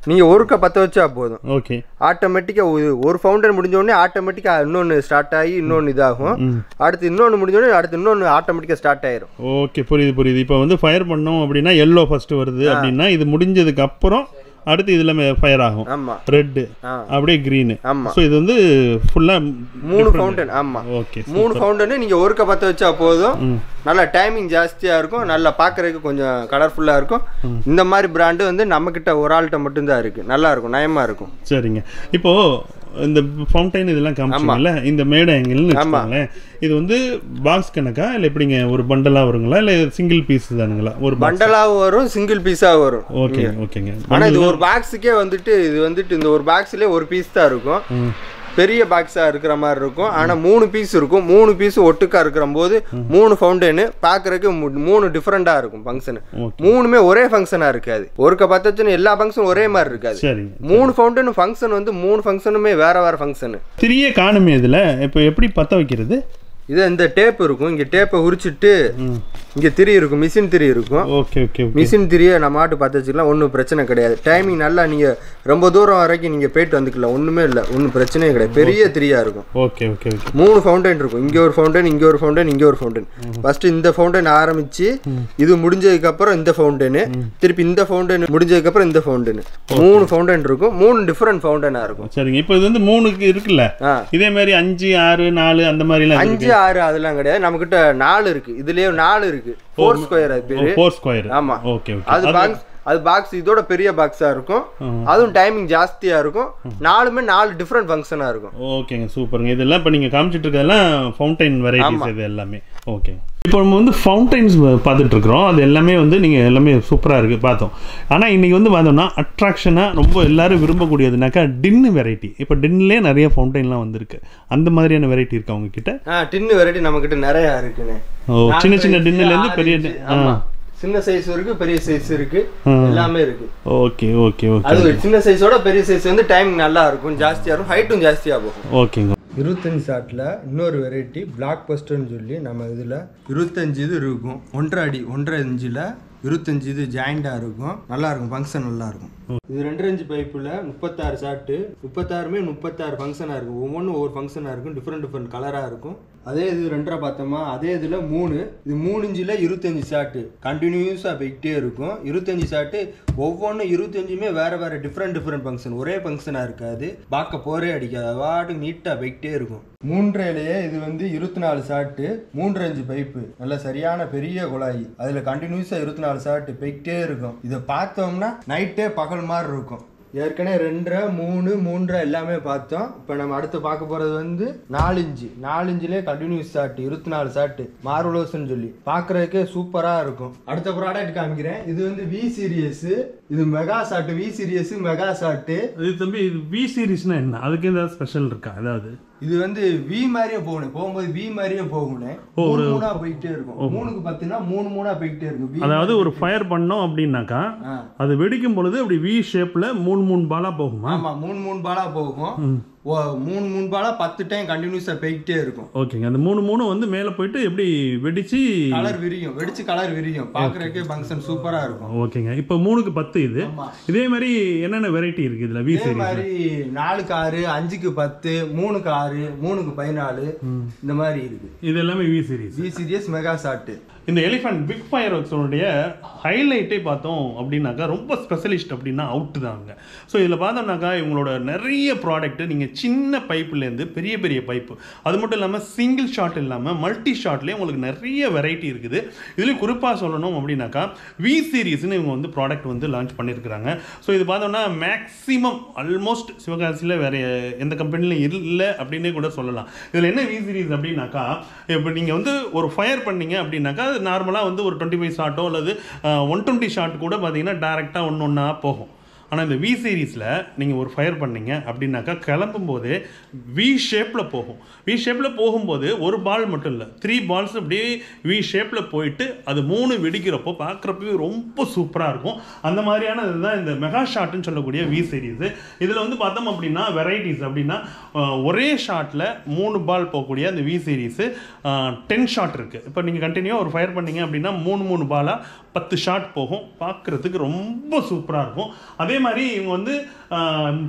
Speaker 3: நீங்கள் ஒருக்க 10 வச்சா போதும்.
Speaker 2: ஓகே.
Speaker 3: ஆட்டோமேட்டிக்காக ஒரு ஃபவுண்டன் முடிஞ்ச உடனே ஆட்டோமேட்டிக்காக இன்னொன்று ஸ்டார்ட் ஆகி இன்னொன்று இதாகும். அடுத்து இன்னொன்று முடிஞ்ச உடனே அடுத்து இன்னொன்று ஆட்டோமேட்டிக்காக ஸ்டார்ட் ஆயிரும்.
Speaker 2: ஓகே, புரியுது. இப்போ வந்து ஃபயர் பண்ணோம் அப்படின்னா எல்லோ ஃபர்ஸ்ட் வருது அப்படின்னா இது முடிஞ்சதுக்கு அப்புறம் அடுத்து இதுல ஃபயர் ஆகும்.
Speaker 3: ஆமா.
Speaker 2: ரெட், அப்படியே கிரீன்.
Speaker 3: ஆமா.
Speaker 2: சோ இது வந்து ஃபுல்லா
Speaker 3: 3 ஃபவுண்டன். ஆமா.
Speaker 2: ஓகே.
Speaker 3: 3 ஃபவுண்டன் நீங்க ஒருக்க 10 வச்சா போதும். நல்ல டைமிங் ஜாஸ்தியா இருக்கும், நல்லா பாக்குறதுக்கு கொஞ்சம் கலர்ஃபுல்லா இருக்கும். இந்த மாதிரி பிராண்ட் வந்து நம்ம கிட்ட ஒரு ஆள்கிட்ட மட்டும் தான் இருக்கு. நல்லா இருக்கும், நயமா இருக்கும்.
Speaker 2: சரிங்க. இப்போ இந்த ஃபவுண்டைன் இதெல்லாம் காமிச்சீங்கல்ல, இந்த மேடை ஆங்கிள்னு வச்சுக்கோங்களேன். இது வந்து பாக்ஸ் கணக்கா இல்லை எப்படிங்க? ஒரு பண்டலா வருங்களா இல்லை சிங்கிள் பீஸ் தானுங்களா? ஒரு
Speaker 3: பண்டலாவும் வரும், சிங்கிள் பீஸாக வரும்.
Speaker 2: ஓகேங்க.
Speaker 3: ஆனால் இது ஒரு பாக்ஸுக்கே வந்துட்டு இது வந்துட்டு இந்த ஒரு பாக்ஸ்லேயே ஒரு பீஸ் தான் இருக்கும். பெரிய பாக்ஸாக இருக்கிற மாதிரி இருக்கும். ஆனால் 3 பீஸ் இருக்கும். 3 பீஸ் ஒட்டுக்கா இருக்கிற போது 3 ஃபவுண்டனு பார்க்குறதுக்கு 3 டிஃப்ரெண்ட்டாக இருக்கும் ஃபங்க்ஷனு. 3மே ஒரே ஃபங்க்ஷனாக இருக்காது. ஒருக்க பார்த்தாச்சுன்னு எல்லா ஃபங்க்ஷனும் ஒரே மாதிரி இருக்காது. 3 ஃபவுண்டனு ஃபங்க்ஷன் வந்து 3 ஃபங்க்ஷனுமே வேற வேற ஃபங்க்ஷனு.
Speaker 2: திரியே காணுமே இதில். இப்போ எப்படி பற்ற வைக்கிறது?
Speaker 3: இது இந்த டேப் இருக்கும். இங்கே டேப்பை உரிச்சிட்டு இங்கே திரி இருக்கும், மிஷின் திரி இருக்கும்.
Speaker 2: Okay okay.
Speaker 3: மிஷின் திரியை நம்ம ஆட்டு பார்த்து வச்சுக்கலாம், ஒன்றும் பிரச்சனை கிடையாது. டைமிங் நல்லா நீங்கள் ரொம்ப தூரம் வரைக்கும் நீங்கள் போயிட்டு வந்துக்கலாம், ஒன்றுமே இல்லை, ஒன்றும் பிரச்சனையே கிடையாது. பெரிய திரியாக இருக்கும்.
Speaker 2: Okay okay okay.
Speaker 3: 3 ஃபவுண்டன் இருக்கும். இங்கே ஒரு ஃபவுண்டன், இங்கே ஒரு ஃபவுண்டன், இங்கே ஒரு ஃபவுண்டன். ஃபஸ்ட்டு இந்த ஃபவுண்டன் ஆரம்பித்து இது முடிஞ்சதுக்கப்புறம் இந்த ஃபவுண்டனு, திருப்பி இந்த ஃபவுண்டன் முடிஞ்சதுக்கப்புறம் இந்த ஃபவுண்டனு. 3 ஃபவுண்டன் இருக்கும். 3 டிஃப்ரெண்ட் ஃபவுண்டனாக இருக்கும்.
Speaker 2: சரிங்க. இப்போ இது வந்து 3க்கு இருக்குல்ல, இதே மாதிரி 5, 6, 4 அந்த மாதிரிலாம்
Speaker 3: 5, 6 அதெல்லாம் கிடையாது. நம்மக்கிட்ட 4 இருக்குது. இதுலேயே 4 இருக்குது. 4 ஸ்கொயர் அது பேரு.
Speaker 2: 4 ஸ்கொயர்.
Speaker 3: ஆமா.
Speaker 2: Okay okay.
Speaker 3: அது பாக்ஸ் இதோட பெரிய பாக்ஸா இருக்கும். அதுவும் டைமிங் ஜாஸ்தியா இருக்கும். 4மே 4 டிஃபரெண்ட் ஃபங்க்ஷனா இருக்கும்.
Speaker 2: ஓகேங்க, சூப்பருங்க. இதெல்லாம் இப்போ நீங்கள் காமிச்சிட்டு இருக்கிறதெல்லாம் ஃபவுண்டைன் வெரைட்டிஸ் இது எல்லாமே. ஓகே. இப்போ நம்ம வந்து ஃபவுண்டைன்ஸ் பார்த்துட்டு இருக்கிறோம். அது எல்லாமே வந்து நீங்கள் எல்லாமே சூப்பராக இருக்குது பார்த்தோம். ஆனால் இன்றைக்கி வந்து பார்த்தோம்னா அட்ராக்ஷனாக ரொம்ப எல்லாரும் விரும்பக்கூடியதுனாக்கா டின்னு வெரைட்டி. இப்போ டின்லேயே நிறைய ஃபவுண்டைன்லாம் வந்திருக்கு. அந்த மாதிரியான வெரைட்டி இருக்கா உங்ககிட்ட?
Speaker 3: டின்னு வெரைட்டி நம்மக்கிட்ட நிறையா இருக்குண்ணே.
Speaker 2: சின்ன சின்ன டின்னுலேருந்து பெரிய
Speaker 3: சின்ன சைஸ் இருக்கு, பெரிய சைஸ் இருக்கு, எல்லாமே இருக்கு.
Speaker 2: Okay okay okay.
Speaker 3: அது சின்ன சைஸோட பெரிய சைஸ் வந்து டைமிங் நல்லா இருக்கும், ஜாஸ்தியாக இருக்கும், ஹைட்டும் ஜாஸ்தியாக போகும்.
Speaker 2: ஓகேங்க.
Speaker 3: 25 ஷாட்டில் இன்னொரு வெரைட்டி பிளாக் பஸ்டர்னு சொல்லி நம்ம இதில் 25 இது இருக்கும். 1.5 அடி 1.5 இன்ச்சில் 25 இது ஜாயிண்டாக இருக்கும். நல்லாயிருக்கும், ஃபங்க்ஷன் நல்லாயிருக்கும். இது 2 இன்ச் பைப்பில் 36 ஷாட்டு. 36மே 36 ஃபங்க்ஷனாக இருக்கும். ஒவ்வொன்றும் ஒவ்வொரு ஃபங்க்ஷனாக இருக்கும். டிஃப்ரெண்ட் கலராக இருக்கும். அதே இது 2 பார்த்தோமா, அதே இதில் 3 இது 3 இன்ச்சில் 25 ஷாட்டு கண்டினியூஸாக போய்கிட்டே இருக்கும். 25 ஷாட்டு ஒவ்வொன்றும் 25மே வேறு வேறு டிஃப்ரெண்ட் ஃபங்க்ஷன், ஒரே ஃபங்க்ஷனாக இருக்காது. பார்க்க போரே அடிக்காது, அவாட்டுக்கு நீட்டாக போய்கிட்டே இருக்கும். 3லேயே இது வந்து 24 ஷாட்டு, 3 இன்ச் பைப்பு, நல்ல சரியான பெரிய குழாய். அதில் கண்டினியூஸாக 24 ஷாட்டு போய்கிட்டே இருக்கும். இதை பார்த்தோம்னா நைட்டே பகல் மாதிரி இருக்கும். ஏற்கனவே 2, 3, 3 எல்லாமே பார்த்தோம். இப்போ நம்ம அடுத்து பார்க்க போகிறது வந்து 4 இன்ச்சு. 4 இன்ச்சிலே கண்டினியூஸ் ஷாட் 24 ஷாட்டு மார்வலோஸ்ன்னு சொல்லி பார்க்குறதுக்கே சூப்பராக இருக்கும். அடுத்த ப்ராடக்ட் காமிக்கிறேன். இது வந்து வி சீரியஸ். இது mega shot. V series mega shot.
Speaker 2: இது தம்பி, இது வி சீரிஸ்னா என்ன? அதுக்கு ஏதாவது ஸ்பெஷல் இருக்கா? அதாவது
Speaker 3: இது வந்து வி மாதிரியே போகணும், போகும்போது வி மாதிரியே போகணும். 3 போயிட்டே இருக்கும். 3க்கு 10னா 3 போயிட்டே இருக்கும்.
Speaker 2: அதாவது ஒரு ஃபயர் பண்ணோம் அப்படின்னாக்கா அது வெடிக்கும் பொழுது அப்படி வி ஷேப்ல 3 பாலா போகுமா?
Speaker 3: ஆமா, 3 பாலா போகும். 3 பாலா 10 டைம் கண்டினியூஸா போயிட்டே இருக்கும்.
Speaker 2: ஓகேங்க. அந்த 3 வந்து மேல போயிட்டு எப்படி வெடிச்சு
Speaker 3: கலர் விரியும், வெடிச்சு கலர் விரியும். பாக்குறதுக்கே ஃபங்க்ஷன் சூப்பரா இருக்கும்.
Speaker 2: ஓகேங்க. இப்போ 3க்கு 10 இது. இதே மாதிரி என்னென்ன வெரைட்டி இருக்கு இதுல? வி சீரிஸ்
Speaker 3: மாதிரி 4க்கு 6, 5க்கு 10, 3க்கு 6, 3க்கு 14 இந்த மாதிரி இருக்கு.
Speaker 2: இது எல்லாமே V series.
Speaker 3: V series mega shot.
Speaker 2: இந்த எலிஃபண்ட் பிக் ஃபயர் ஒர்க்ஸோடைய ஹைலைட்டே பார்த்தோம் அப்படின்னாக்கா ரொம்ப ஸ்பெஷலிஸ்ட் அப்படின்னா அவுட் தாங்க. ஸோ இதில் பார்த்தோம்னாக்கா இவங்களோட நிறைய ப்ராடக்ட்டு நீங்கள் சின்ன பைப்புலேருந்து பெரிய பெரிய பைப்பு, அது மட்டும் இல்லாமல் சிங்கிள் ஷாட் இல்லாமல் மல்டி ஷாட்லேயே உங்களுக்கு நிறைய வெரைட்டி இருக்குது. இதுலேயும் குறிப்பாக சொல்லணும் அப்படின்னாக்கா வி சீரிஸ்னு இவங்க வந்து ப்ராடக்ட் வந்து லான்ச் பண்ணியிருக்கிறாங்க. ஸோ இது பார்த்தோம்னா மேக்ஸிமம் ஆல்மோஸ்ட் சிவகாசியில் வேறு எந்த கம்பெனிலையும் இல்லை அப்படின்னே கூட சொல்லலாம். இதில் என்ன வி சீரிஸ் அப்படின்னாக்கா, இப்போ நீங்கள் வந்து ஒரு ஃபயர் பண்ணீங்க அப்படின்னாக்கா நார்மலாக வந்து ஒரு 25 ஷாட்டோ அல்லது 120 ஷாட் கூட பார்த்தீங்கன்னா டேரெக்டாக ஒன்றா போகும். ஆனால் இந்த வி சீரீஸில் நீங்கள் ஒரு ஃபயர் பண்ணீங்க அப்படின்னாக்கா கிளம்பும் போது வி ஷேப்பில் போகும். வி ஷேப்பில் போகும்போது ஒரு பால் மட்டும் இல்லை, 3 பால்ஸ் அப்படியே வி ஷேப்பில் போயிட்டு அது 3 வெடிக்கிறப்போ பார்க்குறப்பவே ரொம்ப சூப்பராக இருக்கும். அந்த மாதிரியான இதுதான் இந்த மெகா ஷாட்டுன்னு சொல்லக்கூடிய வி சீரீஸு. இதில் வந்து பார்த்தோம் அப்படின்னா வெரைட்டிஸ் அப்படின்னா ஒரே ஷாட்டில் 3 பால் போகக்கூடிய அந்த வி சீரீஸு 10 ஷாட் இருக்குது. இப்போ நீங்கள் கண்டினியூவாக ஒரு ஃபயர் பண்ணீங்க அப்படின்னா 3 பாலாக 10 ஷாட் போகும். பார்க்குறதுக்கு ரொம்ப சூப்பராக இருக்கும். அதே மாதிரி இவங்க வந்து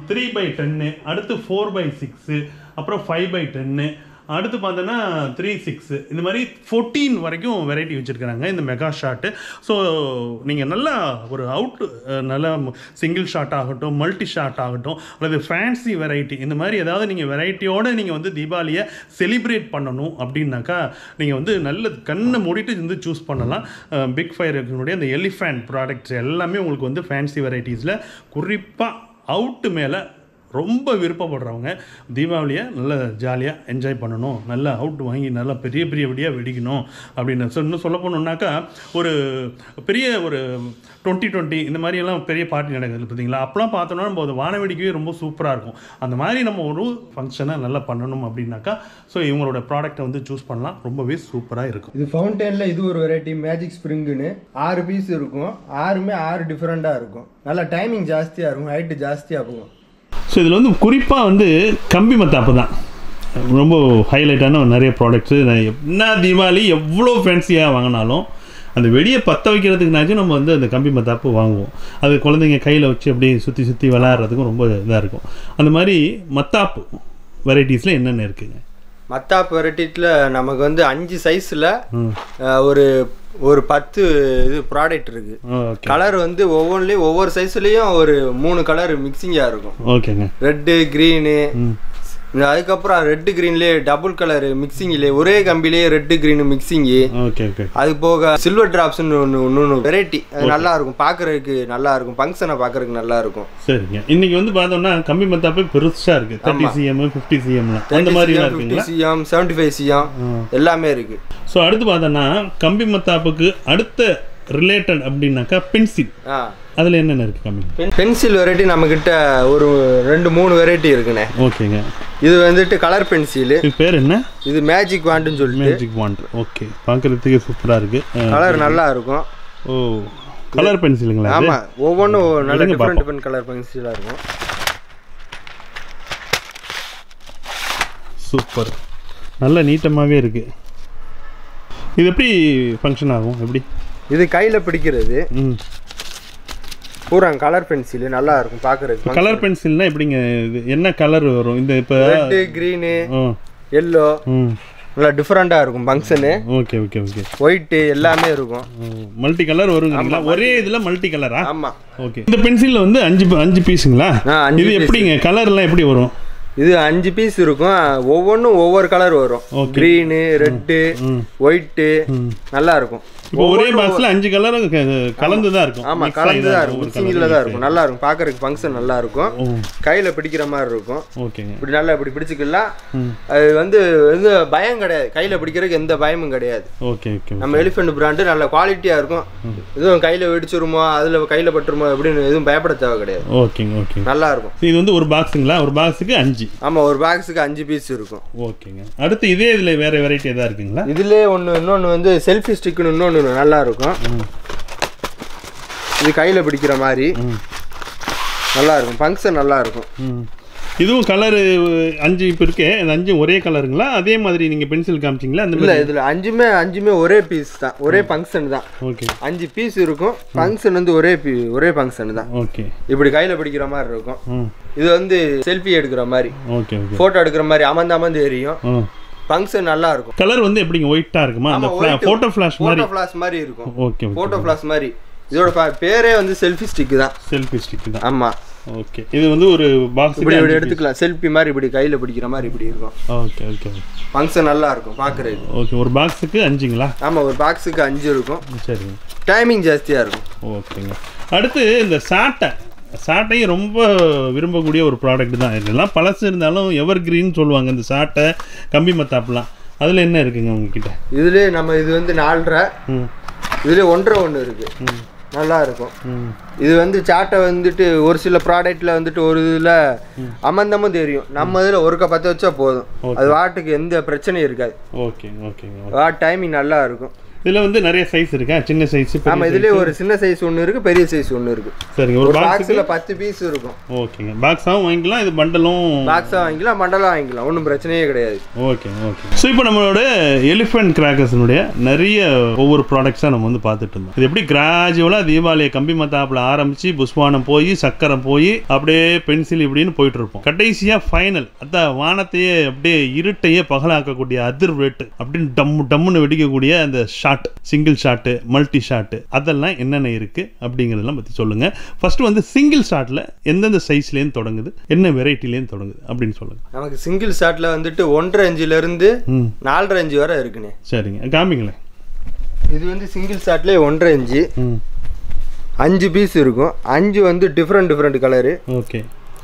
Speaker 2: 3/10, அடுத்து 4/6, அப்புறம் 5/10, அடுத்து பார்த்தோன்னா 3/6, இந்த மாதிரி 14 வரைக்கும் வெரைட்டி வச்சுருக்கிறாங்க இந்த மெகா ஷாட்டு. ஸோ நீங்கள் நல்லா ஒரு நல்லா சிங்கிள் ஷாட் ஆகட்டும், மல்டி ஷாட் ஆகட்டும், அல்லது ஃபேன்சி வெரைட்டி, இந்த மாதிரி ஏதாவது நீங்கள் வெரைட்டியோடு நீங்கள் வந்து தீபாவளியை செலிப்ரேட் பண்ணணும் அப்படின்னாக்கா நீங்கள் வந்து நல்ல கண்ணை மூடிட்டு வந்து சூஸ் பண்ணலாம். பிக் ஃபயருடைய அந்த எலிஃபண்ட் ப்ராடக்ட்ஸ் எல்லாமே உங்களுக்கு வந்து ஃபேன்சி வெரைட்டிஸில் குறிப்பாக அவுட்டு மேலே ரொம்ப விருப்பப்படுறவங்க தீபாவளியை நல்லா ஜாலியாக என்ஜாய் பண்ணணும், நல்லா அவுட் வாங்கி நல்லா பெரிய பெரிய வெடியாக வெடிக்கணும் அப்படின்னு இன்னும் சொல்ல போனோம்னாக்கா ஒரு பெரிய ஒரு 2020 இந்த மாதிரியெல்லாம் பெரிய பார்ட்டி நடக்குது பார்த்தீங்களா, அப்போலாம் பார்த்தோன்னா நம்ம அது வான வெடிக்கவே ரொம்ப சூப்பராக இருக்கும். அந்த மாதிரி நம்ம ஒரு ஃபங்க்ஷனை நல்லா பண்ணணும் அப்படின்னாக்கா ஸோ இவங்களோட ப்ராடக்ட்டை வந்து சூஸ் பண்ணலாம், ரொம்பவே சூப்பராக இருக்கும்.
Speaker 3: இது ஃபவுண்டெயினில் இது ஒரு வெரைட்டி மேஜிக் ஸ்ப்ரிங்குன்னு 6 பீஸ் இருக்கும், 6மே 6 டிஃப்ரெண்ட்டாக இருக்கும், நல்லா டைமிங் ஜாஸ்தியாக இருக்கும், ஹைட்டு ஜாஸ்தியாக போகும்.
Speaker 2: ஸோ இதில் வந்து குறிப்பாக வந்து கம்பி மத்தாப்பு தான் ரொம்ப ஹைலைட்டான நிறைய ப்ராடக்ட்ஸு. என்ன தீபாவளி எவ்வளோ ஃபேன்சியாக வாங்கினாலும் அந்த வெடியை பற்ற வைக்கிறதுக்குனாச்சும் நம்ம வந்து அந்த கம்பி மத்தாப்பு வாங்குவோம். அது குழந்தைங்க கையில் வச்சு அப்படியே சுற்றி சுற்றி விளையாடுறதுக்கும் ரொம்ப இதாக இருக்கும். அந்த மாதிரி மத்தாப்பு வெரைட்டிஸில் என்னென்ன இருக்குங்க?
Speaker 3: மத்தாப்பு வெரைட்டியில் நமக்கு வந்து 5 சைஸில் ஒரு 10 இது ப்ராடக்ட் இருக்குது. கலர் வந்து ஒவ்வொன்றிலையும் ஒவ்வொரு சைஸ்லேயும் ஒரு 3 கலர் மிக்சிங்காக இருக்கும்.
Speaker 2: ஓகேங்க.
Speaker 3: ரெட்டு, க்ரீனு, அதுக்கப்புறம் ரெட்டு க்ரீன்லேயே டபுள் கலர் மிக்சிங்லேயே ஒரே கம்பிலேயே red green mixing.
Speaker 2: Okay okay.
Speaker 3: அது போக சில்வர் டிராப்ஸ்னு ஒன்று வெரைட்டி, அது நல்லா இருக்கும், பார்க்குறதுக்கு நல்லா இருக்கும், ஃபங்க்ஷனை பார்க்குறதுக்கு நல்லா இருக்கும்.
Speaker 2: சரிங்க. இன்னைக்கு வந்து பார்த்தோம்னா கம்பி மத்தாப்பு பெருசாக இருக்குது, 30 cm 50 cm அந்த மாதிரி
Speaker 3: 50 cm 75 cm எல்லாமே இருக்குது.
Speaker 2: ஸோ அடுத்து பார்த்தோன்னா கம்பி மத்தாப்புக்கு அடுத்த ரிலேட்டட் அப்படின்னாக்கா பென்சில். அதில் என்னென்ன இருக்குது கம்பி?
Speaker 3: பென்சில் வெரைட்டி நம்மக்கிட்ட ஒரு 2-3 வெரைட்டி இருக்குண்ணே.
Speaker 2: ஓகேங்க.
Speaker 3: இது வந்துட்டு கலர் பென்சிலு.
Speaker 2: இது பேர் என்ன?
Speaker 3: இது மேஜிக் வாண்டுன்னு சொல்லிட்டு.
Speaker 2: Magic want. ஓகே, பார்க்குறதுக்கு சூப்பராக இருக்குது,
Speaker 3: கலர் நல்லா இருக்கும்.
Speaker 2: ஓ, கலர் பென்சிலுங்களா?
Speaker 3: ஆமாம், ஒவ்வொன்றும் நல்ல டிஃப்ரெண்ட் கலர் பென்சிலாக இருக்கும்.
Speaker 2: சூப்பர், நல்ல நீட்டமாகவே இருக்குது. இது எப்படி ஃபங்க்ஷன் ஆகும்? எப்படி?
Speaker 3: இது கையில் பிடிக்கிறது. பூரா கலர் பென்சில் நல்லா இருக்கும் பார்க்குறதுக்கு.
Speaker 2: கலர் பென்சில்னா எப்படிங்க? இது என்ன கலர் வரும்? இந்த இப்போ
Speaker 3: ரெட்டு, க்ரீனு, எல்லோ, நல்லா டிஃப்ரெண்ட்டாக இருக்கும் function.
Speaker 2: Okay okay okay.
Speaker 3: White எல்லாமே இருக்கும்,
Speaker 2: மல்டி கலர் வருங்களா? ஒரே இதில் மல்டி கலரா?
Speaker 3: ஆமாம்.
Speaker 2: ஓகே. இந்த பென்சிலில் வந்து 5 பீஸுங்களா? இது எப்படிங்க கலர்லாம் எப்படி வரும்?
Speaker 3: இது 5 பீஸ் இருக்கும், ஒவ்வொன்றும் ஒவ்வொரு கலர் வரும். க்ரீனு, ரெட்டு, ஒயிட்டு நல்லா இருக்கும்.
Speaker 2: இப்போ ஒரே பாக்ஸ்ல 5 கலர் கலந்து தான் இருக்கும்.
Speaker 3: ஆமா, கலந்து தான் இருக்கும், மிக்சிங்ல தான் இருக்கும், நல்லா இருக்கும் பார்க்கறதுக்கு, ஃபங்க்ஷன் நல்லா இருக்கும், கையில பிடிக்கிற மாதிரி இருக்கும். ஓகேங்க. இப்படி நல்லா இப்படி பிடிச்சிக்கலாம். அது வந்து எந்த பயம் கிடையாது, கையில பிடிக்கிறதுக்கு எந்த பயமும் கிடையாது.
Speaker 2: Okay okay. நம்ம
Speaker 3: எலிஃபென்ட் பிராண்டு நல்ல குவாலிட்டியா இருக்கும். எதுவும் கையில வெடிச்சிருமோ, அதுல கையில பட்டுருமோ அப்படின்னு எதுவும் பயப்பட தேவை கிடையாது.
Speaker 2: ஓகேங்க ஓகே.
Speaker 3: நல்லா இருக்கும்.
Speaker 2: இது வந்து ஒரு பாக்ஸுங்களா? ஒரு பாக்ஸுக்கு 5?
Speaker 3: ஆமா, ஒரு பாக்ஸுக்கு 5 பீஸ் இருக்கும்.
Speaker 2: ஓகேங்க. அடுத்து இதே இதுல வேற வெரைட்டி ஏதா இருக்குங்களா?
Speaker 3: இதுலயே இன்னொன்னு வந்து செல்ஃபி ஸ்டிக்னு இன்னொன்னு நல்லா இருக்கும். இது கையில பிடிக்கிற மாதிரி நல்லா இருக்கும், ஃபங்க்ஷன் நல்லா இருக்கும்.
Speaker 2: இதுவும் கலர் 5 இப்போ இருக்கு, அந்த 5 ஒரே கலருங்களா? அதே மாதிரி நீங்க பென்சில் காமிச்சிங்களா? அந்த
Speaker 3: இல்லை, இதில் 5மே ஒரே பீஸ் தான், ஒரே ஃபங்க்ஷன் தான். ஓகே. 5 பீஸ் இருக்கும், ஃபங்க்ஷன் வந்து ஒரே ஃபங்க்ஷன் தான். ஓகே. இப்படி கையில் பிடிக்கிற மாதிரி இருக்கும். இது வந்து செல்ஃபி எடுக்கிற மாதிரி, ஓகே, ஃபோட்டோ எடுக்கிற மாதிரி அமர்ந்து எரியும். ஃபங்க்ஷன் நல்லா இருக்கும்.
Speaker 2: கலர் வந்து எப்படிங்க? ஒயிட்டா இருக்குமா? அந்த போட்டோ ஃபிளாஷ்
Speaker 3: மாதிரி இருக்கும்.
Speaker 2: ஓகே,
Speaker 3: போட்டோ ஃபிளாஷ் மாதிரி. இதோட பேரே வந்து செல்ஃபி ஸ்டிக் தான்.
Speaker 2: செல்ஃபி ஸ்டிக் தான்.
Speaker 3: ஆமா.
Speaker 2: ஓகே. இது வந்து ஒரு பாக்ஸ்
Speaker 3: இப்படி எடுத்துக்கலாம், செல்ஃபி மாதிரி இப்படி கையில பிடிக்கிற மாதிரி இப்படி இருக்கும்.
Speaker 2: Okay okay.
Speaker 3: ஃபங்க்ஷன் நல்லா இருக்கும் பார்க்கறதுக்கு.
Speaker 2: ஓகே. ஒரு பாக்ஸுக்கு 5ங்களா?
Speaker 3: ஆமா, ஒரு பாக்ஸுக்கு 5 இருக்கும்.
Speaker 2: சரிங்க.
Speaker 3: டைமிங் ஜாஸ்தியா இருக்கும்.
Speaker 2: ஓகேங்க. அடுத்து இந்த சாட்டையும் ரொம்ப விரும்பக்கூடிய ஒரு ப்ராடக்ட் தான். இதெல்லாம் பழசு இருந்தாலும் எவர் கிரீன் சொல்லுவாங்க இந்த சாட்டை, கம்பி மத்தாப்புலாம். அதில் என்ன இருக்குங்க உங்ககிட்ட?
Speaker 3: இதுலேயே இது வந்து 4.5, இதுலேயே 1.5 இருக்கு, நல்லா இருக்கும். இது வந்து சாட்டை வந்துட்டு ஒரு சில ப்ராடக்ட்ல வந்துட்டு ஒரு இதில் அமர்ந்தமும் தெரியும், நம்ம இதில் ஒருக்க 10 வச்சா போதும், அது வாட்டுக்கு எந்த பிரச்சனையும் இருக்காது.
Speaker 2: ஓகே ஓகேங்க.
Speaker 3: வாட் டைமிங் நல்லா இருக்கும்.
Speaker 2: இதில் வந்து நிறைய சைஸ் இருக்கா? சின்ன சைஸ்?
Speaker 3: ஆமாம், இதுலேயே ஒரு சின்ன சைஸ் ஒன்று இருக்குது, பெரிய சைஸ் ஒன்று இருக்குது.
Speaker 2: சரிங்க. ஒரு
Speaker 3: பாக்ஸில் 10 பீஸ் இருக்கும்.
Speaker 2: ஓகேங்க. பாக்ஸாகவும் வாங்கிக்கலாம், இது பண்டலும்
Speaker 3: பாக்ஸாக வாங்கிக்கலாம், பண்டலாக வாங்கிக்கலாம், ஒன்றும் பிரச்சனையே கிடையாது.
Speaker 2: Okay okay. ஸோ இப்போ நம்மளோட எலிஃபென்ட் கிராக்கர்ஸினுடைய நிறைய ஒவ்வொரு ப்ராடக்ட்ஸாக நம்ம வந்து பார்த்துட்டு இருந்தோம். இது எப்படி கிராஜுவலாக தீபாவளியை கம்பி மத்தாப்பில் ஆரம்பித்து புஷ்வானம் போய் சக்கரம் போய் அப்படியே பென்சில் இப்படின்னு போயிட்டு இருப்போம். கடைசியாக ஃபைனல் அதான் வானத்தையே அப்படியே இருட்டையே பகலாக்கக்கூடிய அதிர்வேட்டு அப்படின்னு டம்முன்னு வெடிக்கக்கூடிய அந்த shot, single shot, multi shot, அதெல்லாம் என்னென்ன இருக்கு அப்படிங்கிறதெல்லாம் பற்றி சொல்லுங்க. ஃபர்ஸ்ட் வந்து சிங்கிள் ஷாட்ல எந்தெந்த சைஸ்லேருந்து தொடங்குது, என்ன வெரைட்டிலேருந்து தொடங்குது அப்படின்னு சொல்லுங்க.
Speaker 3: நமக்கு சிங்கிள் ஷாட்ல வந்துட்டு 1.5 இன்ச்சிலிருந்து 4.5 இன்ச்சு வரை இருக்குண்ணே.
Speaker 2: சரிங்க, காமிங்களேன்.
Speaker 3: இது வந்து சிங்கிள் ஷாட்லேயே 1.5 இன்ச்சு, 5 பீஸ் இருக்கும். 5 வந்து டிஃப்ரெண்ட் கலரு.
Speaker 2: ஓகே.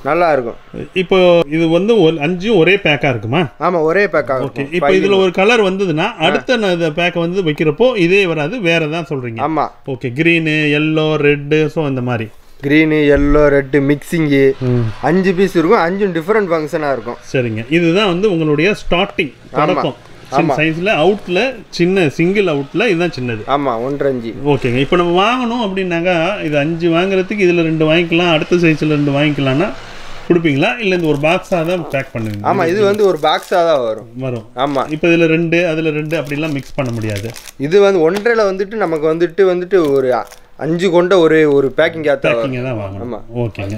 Speaker 3: நல்லா இருக்கும்.
Speaker 2: இப்போ இது வந்து 5 ஒரே பேக்கா இருக்குமா?
Speaker 3: ஆமா, ஒரே பேக்கா
Speaker 2: ஓகே. இப்போ இதுல ஒரு கலர் வந்ததுன்னா அடுத்த இந்த பேக்கை வந்து வைக்கிறப்போ இதே வராது, வேற தான் சொல்றீங்க?
Speaker 3: ஆமா.
Speaker 2: Okay. Green, yellow, red, so இந்த மாதிரி
Speaker 3: green, yellow, red mixing 5 piece இருக்கும். 5 டிஃபரெண்ட் ஃபங்க்ஷனா இருக்கும். சரிங்க.
Speaker 2: இதுதான் வந்து உங்களுடைய ஸ்டார்டிங் தொடக்கம். சின்ன சைஸ்ல அவுட்ல சின்ன சிங்கிள் அவுட்ல இதுதான் சின்னது.
Speaker 3: ஆமா, 1.5.
Speaker 2: ஓகேங்க. இப்போ நம்ம வாங்கணும் அப்படின்னாக்கா இது 5 வாங்குறதுக்கு இதுல 2 வாங்கிக்கலாம், அடுத்த சைஸ்ல 2 வாங்கிக்கலாம்னா கொடுப்பீங்களா? இல்ல இந்த ஒரு பாக்ஸா தான் பேக் பண்ணுவீங்க?
Speaker 3: ஆமா, இது வந்து ஒரு பாக்ஸா தான் வரும். ஆமா.
Speaker 2: இப்போ இதுல 2 அதுல 2 அப்படி எல்லாம் மிக்ஸ் பண்ண முடியாது.
Speaker 3: இது வந்து ஒன்றரைல வந்துட்டு நமக்கு வந்துட்டு ஒரு 5 கொண்ட ஒரு பேக்கிங்
Speaker 2: தான் வாங்கணும். ஆமா. ஓகேங்க.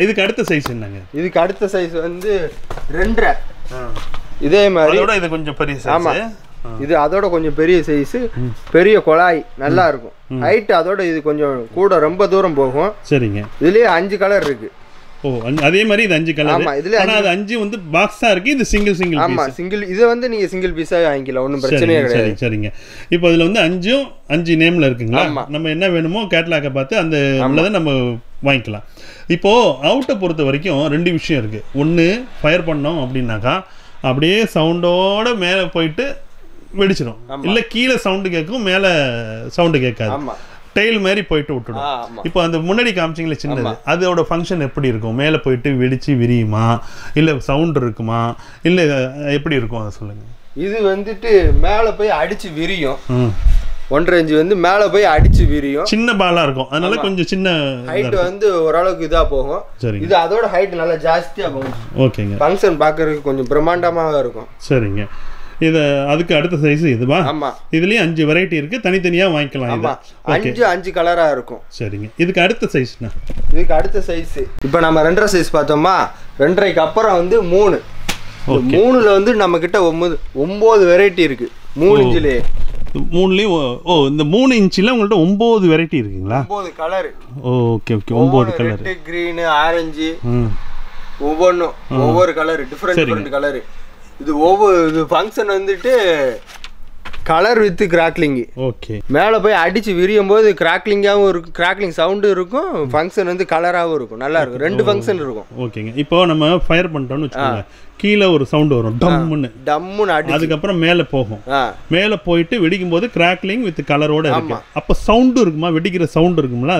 Speaker 2: இதுக்கு அடுத்த சைஸ் என்னங்க?
Speaker 3: இதுக்கு அடுத்த சைஸ் வந்து 2.5. இதே மாதிரி
Speaker 2: அதோட இது கொஞ்சம் பெரிய சைஸ்.
Speaker 3: ஆமா, இது அதோட கொஞ்சம் பெரிய சைஸ், பெரிய குழாய், நல்லா இருக்கும். ஹைட் அதோட இது கொஞ்சம் கூட, ரொம்ப தூரம் போகும். சரிங்க. இதுலயே 5 கலர் இருக்கு.
Speaker 2: ஓ, அதே மாதிரி இது 5 கலர். ஆமா, இதுல ஆனா அது 5 வந்து பாக்ஸா இருக்கு, இது சிங்கிள்.
Speaker 3: ஆமா, சிங்கிள். இது வந்து நீங்க சிங்கிள் பீஸா வாங்கிக்கலாம், ஒண்ணும் பிரச்சனையே கிடையாது.
Speaker 2: சரிங்க. இப்போ இதுல வந்து 5 நேம்ல இருக்குங்களா? நம்ம என்ன வேணுமோ கேட்டலாக பார்த்து அந்த உள்ளதை நம்ம வாங்கிக்கலாம். இப்போ அவுட்டை பொறுத்த வரைக்கும் 2 விஷயம் இருக்கு. ஒன்னு ஃபயர் பண்ணோம் அப்படின்னாக்கா அப்படியே சவுண்டோட மேலே போயிட்டு வெடிச்சிடும், இல்லை கீழே சவுண்டு கேட்கும், மேலே சவுண்டு கேட்காது, டெயில் மாதிரி போயிட்டு விட்டுடும். இப்போ அந்த முன்னாடி காமிச்சிங்களே சின்னது, அதோட ஃபங்க்ஷன் எப்படி இருக்கும்? மேலே போயிட்டு வெடிச்சு விரியுமா, இல்லை சவுண்ட் இருக்குமா, இல்லை எப்படி இருக்கும் அதை சொல்லுங்க.
Speaker 3: இது வந்துட்டு மேலே போய் அடிச்சு விரியும். 1.5 வந்து மேலே போய் அடிச்சு விரியும்.
Speaker 2: சின்ன பாலா இருக்கும், அதனால கொஞ்சம் சின்ன
Speaker 3: ஹைட் வந்து ஓரளவுக்கு இதா போகும். இது அதோட ஹைட் நல்லா ஜாஸ்தியா போகும்.
Speaker 2: ஓகேங்க.
Speaker 3: ஃபங்க்ஷன் பார்க்கறதுக்கு கொஞ்சம் பிரம்மாண்டமாக இருக்கும்.
Speaker 2: சரிங்க. இது அதுக்கு அடுத்த சைஸ் இதுவா?
Speaker 3: ஆமா.
Speaker 2: இதுலயும் 5 வெரைட்டி இருக்கு, தனித்தனியா வாங்கிக்கலாம்.
Speaker 3: ஆமா, 5 கலரா இருக்கும்.
Speaker 2: சரிங்க. இதுக்கு அடுத்த சைஸ்னா?
Speaker 3: இதுக்கு அடுத்த சைஸ் இப்போ நம்ம 2.5 சைஸ் பார்த்தோமா, 2.5க்கு அப்புறம் வந்து 3. 3ல வந்து நம்ம கிட்ட 9 வெரைட்டி இருக்கு. 3 இன்ச்லயே
Speaker 2: 3லயும். ஓ, இந்த 3 இன்ச்சில் உங்கள்ட்ட 9 வெரைட்டி இருக்குங்களா?
Speaker 3: 9 colour.
Speaker 2: Okay. 9 colour.
Speaker 3: Red, green, orange, ஒவ்வொரு கலர், டிஃபரெண்ட் கலர். இது ஒவ்வொரு ஃபங்க்ஷன் வந்துட்டு கலர் வித் கிராக்லிங். ஓகே. மேலே போய் அடிச்சு விரியும் போது கிராக்லிங்காகவும் இருக்கும், கிராக்லிங் சவுண்டும் இருக்கும், ஃபங்க்ஷன் வந்து கலராகவும் இருக்கும், நல்லா இருக்கும். 2 ஃபங்க்ஷன் இருக்கும்.
Speaker 2: ஓகேங்க. இப்போ நம்ம ஃபயர் பண்ணிட்டோம்னு வச்சுக்கோங்க, கீழே ஒரு சவுண்ட் வரும், டம்முன்னு அடி, அதுக்கப்புறம் மேலே போகும். மேலே போயிட்டு வெடிக்கும் போது கிராக்லிங் வித் கலரோட இருக்கு. அப்போ சவுண்டு இருக்குமா? வெடிக்கிற சவுண்ட் இருக்கும்ல?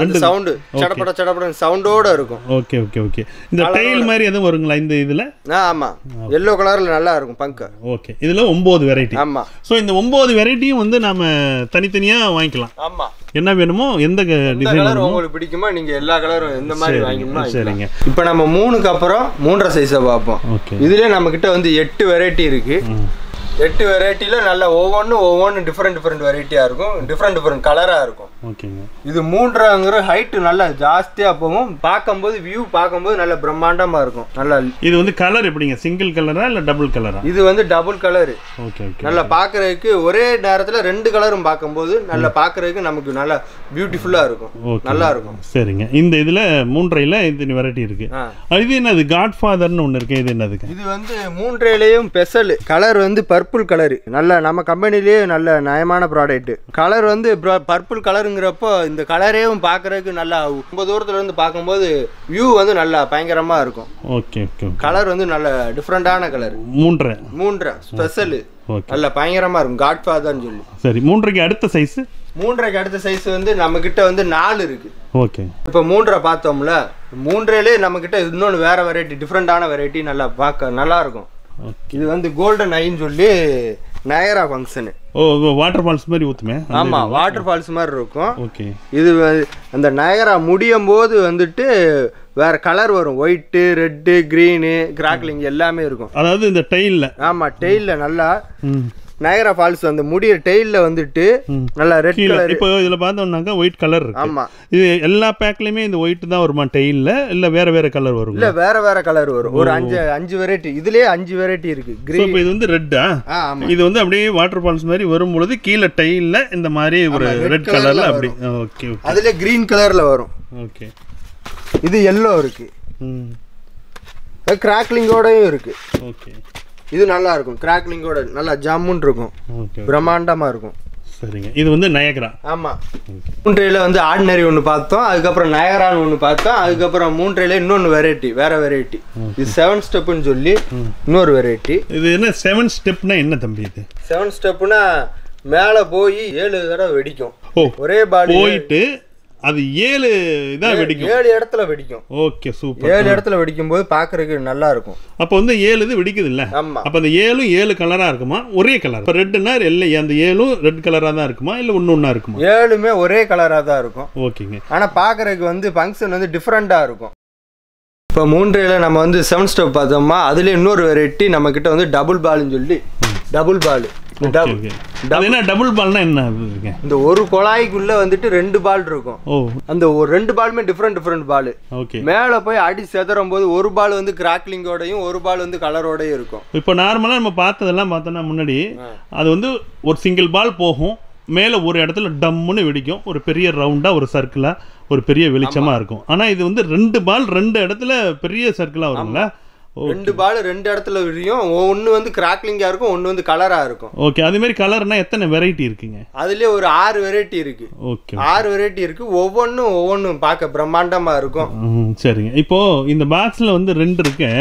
Speaker 2: அது
Speaker 3: சவுண்டு சடபட சவுண்டோட இருக்கும்.
Speaker 2: ஓகே. இந்த டெயில் மாதிரி எதுவும் வருங்களா இந்த இதுல?
Speaker 3: ஆமா, yellow கலர்ல நல்லா இருக்கும் பங்க்.
Speaker 2: ஓகே. இதுல 9 வெரைட்டி.
Speaker 3: ஆமா.
Speaker 2: சோ இந்த 9 வெரைட்டியும் வந்து நாம தனித்தனியா வாங்கிக்கலாம்.
Speaker 3: ஆமா.
Speaker 2: என்ன வேணுமோ, எந்த டிசைன்
Speaker 3: உங்களுக்கு பிடிக்குமா, நீங்க எல்லா கலரும் எந்த மாதிரி வாங்கினா. சரிங்க. இப்போ நம்ம 3க்கு அப்புறம் 3.5 சைஸை பார்ப்போம். இதுல நம்ம கிட்ட வந்து 8 வெரைட்டி இருக்கு. 8 வெரைட்டில நல்ல ஒவ்வொன்று டிஃபரெண்ட் வெரைட்டியா இருக்கும், டிஃபரெண்ட் கலரா இருக்கும்.
Speaker 2: ஓகேங்க.
Speaker 3: இது 3.5 ஹைட் நல்லா ஜாஸ்தியா போகும், பார்க்கும்போது வியூ பார்க்கும்போது நல்ல பிரம்மாண்டமா இருக்கும். நல்லா. இது
Speaker 2: வந்து கலர் எப்படிங்க? சிங்கிள் கலரா இல்ல டபுள் கலரா?
Speaker 3: இது வந்து டபுள் கலர். ஓகே. நல்லா பார்க்கறதுக்கு ஒரே நேரத்துல 2 கலரும் பார்க்கும்போது நல்லா பார்க்கறதுக்கு நமக்கு நல்லா பியூட்டிஃபுல்லா இருக்கும், நல்லா இருக்கும்.
Speaker 2: சரிங்க. இந்த இதுல 3.5ல இந்த வெரைட்டி இருக்கு. இது என்னது? காட்ஃபாதர்னு ஒன்னு இருக்கு, இது என்னதுங்க?
Speaker 3: இது வந்து 3.5லயும் ஸ்பெஷல் கலர் வந்து பர்பிள் கலர். நல்ல நம்ம கம்பெனிலேயே நல்ல நயமான ப்ராடக்ட். கலர் வந்து பர்பிள் கலருங்கிறப்போ இந்த கலரையும் பார்க்கறதுக்கு நல்லா ரொம்ப தூரத்துல இருந்து பார்க்கும்போது வியூ வந்து நல்லா பயங்கரமா இருக்கும்.
Speaker 2: ஓகே.
Speaker 3: கலர் வந்து நல்ல டிஃபரெண்டான கலர். 3.5 ஸ்பெஷல் நல்ல பயங்கரமா இருக்கும், காட்ஃபாதர்னு சொல்லி.
Speaker 2: சரி. 3.5க்கு அடுத்த சைஸ்?
Speaker 3: 3.5க்கு அடுத்த சைஸ் வந்து நம்ம கிட்ட வந்து 4 இருக்கு.
Speaker 2: ஓகே.
Speaker 3: இப்போ 3.5 பார்த்தோம்ல, 3.5லே நம்ம கிட்ட இன்னொன்று வேற வெரைட்டி, டிஃப்ரெண்டான வெரைட்டி, நல்லா பார்க்க நல்லா இருக்கும். இது வந்து கோல்டன் ஐன்னு சொல்லி நயரா ஃபங்க்ஷன்.
Speaker 2: ஓ, வாட்டர் ஃபால்ஸ் மாதிரி ஊத்துமே.
Speaker 3: ஆமா, வாட்டர் ஃபால்ஸ் மாதிரி இருக்கும். ஓகே. இது அந்த நயரா முடியும் போது வந்துட்டு வேற கலர் வரும், ஒயிட், ரெட், கிரீன், கிராக்லிங் எல்லாமே இருக்கும்.
Speaker 2: அதாவது இந்த டெயில்ல.
Speaker 3: ஆமா, டெயில்ல நல்லா நயரா ஃபால்ஸ் அந்த முடிய டெயில்ல வந்துட்டு நல்லா ரெட் கலர்.
Speaker 2: இப்போ இதுல பார்த்தோம்னாக்க ஒயிட் கலர் இருக்கு.
Speaker 3: ஆமா.
Speaker 2: இது எல்லா பேக்லயுமே இந்த ஒயிட் தான் வருமா டெயில்ல, இல்ல வேற கலர் வரும்?
Speaker 3: இல்ல, வேற கலர் வரும். ஒரு 5 வெரைட்டி, இதுலயே 5 வெரைட்டி இருக்கு.
Speaker 2: இப்போ இது வந்து ரெட்டா? இது வந்து அப்படியே வாட்டர் ஃபால்ஸ் மாதிரி வரும் பொழுது கீழே டெயில்ல இந்த மாதிரி ஒரு ரெட் கலர்ல அப்படி. ஓகே.
Speaker 3: அதுல கிரீன் கலர்ல வரும்.
Speaker 2: ஓகே.
Speaker 3: இது yellow இருக்கு, கிராக்லிங்கோடயும் இருக்கு.
Speaker 2: ஓகே.
Speaker 3: இது நல்லா இருக்கும், கிராக்லிங்கோட நல்லா ஜம்முன்னு இருக்கும், பிரம்மாண்டமா இருக்கும்.
Speaker 2: சரிங்க. இது வந்து நயகரா.
Speaker 3: ஆமாம். 3 வந்து ஆர்டினரி ஒன்று பார்த்தோம், அதுக்கப்புறம் நயகரான்னு ஒன்று பார்த்தோம், அதுக்கப்புறம் 3 இன்னொன்று வெரைட்டி, வேற வெரைட்டி. இது 7 ஸ்டெப்புன்னு சொல்லி இன்னொரு வெரைட்டி.
Speaker 2: இது என்ன 7 ஸ்டெப்னா என்ன தம்பி? இது
Speaker 3: 7 ஸ்டெப்புனா மேலே போய் 7 தடவை வெடிக்கும். ஒரே பால்
Speaker 2: போயிட்டு அது 7 இதான் வெடிக்கும்.
Speaker 3: 7 இடத்துல வெடிக்கும்.
Speaker 2: Okay, super.
Speaker 3: 7 இடத்துல வெடிக்கும் போது பார்க்கறதுக்கு நல்லா இருக்கும்.
Speaker 2: அப்போ வந்து 7 இது வெடிக்குது இல்ல?
Speaker 3: ஆமா.
Speaker 2: அப்போ அந்த 7ம் 7 கலரா இருக்குமா? ஒரே கலர். இப்போ ரெட்னா இல்லை, அந்த 7ம் ரெட் கலரா தான் இருக்குமா இல்லை ஒண்ணா இருக்குமா?
Speaker 3: 7மே ஒரே கலரா தான் இருக்கும்.
Speaker 2: ஓகேங்க.
Speaker 3: ஆனா பார்க்கறதுக்கு வந்து ஃபங்க்ஷன் வந்து டிஃப்ரெண்டா இருக்கும். இப்போ 3 நம்ம வந்து 7 ஸ்டெப் பார்த்தோமா, அதுல இன்னொரு வெரைட்டி நம்ம கிட்ட வந்து டபுள் பால்னு சொல்லி டபுள் பால்.
Speaker 2: என்ன டபுள் பால்னா என்ன?
Speaker 3: இந்த ஒரு குழாய்க்குள்ள வந்துட்டு 2 பால் இருக்கும். அந்த ஒரு 2 பாலுமே டிஃப்ரெண்ட் பால். மேல போய் அடி செதறும் போது ஒரு பால் வந்து கிராக்லிங்கோடையும் ஒரு பால் வந்து கலரோடையும் இருக்கும்.
Speaker 2: இப்போ நார்மலா நம்ம பார்த்ததெல்லாம் பார்த்தோம்னா முன்னாடி அது வந்து ஒரு சிங்கிள் பால் போகும், மேல ஒரு இடத்துல டம்முன்னு வெடிக்கும், ஒரு பெரிய ரவுண்டா ஒரு சர்க்கிளா ஒரு பெரிய வெளிச்சமா இருக்கும். ஆனா இது வந்து 2 பால் 2 இடத்துல பெரிய சர்க்கிளா வரும்ல?
Speaker 3: 2 பால் 2 இடத்துல விரியும். ஒன்று வந்து கிராக்லிங்கா இருக்கும், ஒன்று வந்து கலரா இருக்கும்.
Speaker 2: ஓகே. அதே மாதிரி கலர்னா எத்தனை வெரைட்டி இருக்குங்க?
Speaker 3: அதுலயே ஒரு 6 வெரைட்டி இருக்கு.
Speaker 2: ஓகே,
Speaker 3: 6 வெரைட்டி இருக்கு. ஒவ்வொன்றும் பார்க்க பிரம்மாண்டமா இருக்கும்.
Speaker 2: சரிங்க. இப்போ இந்த பாக்ஸ்ல வந்து 2 இருக்கு.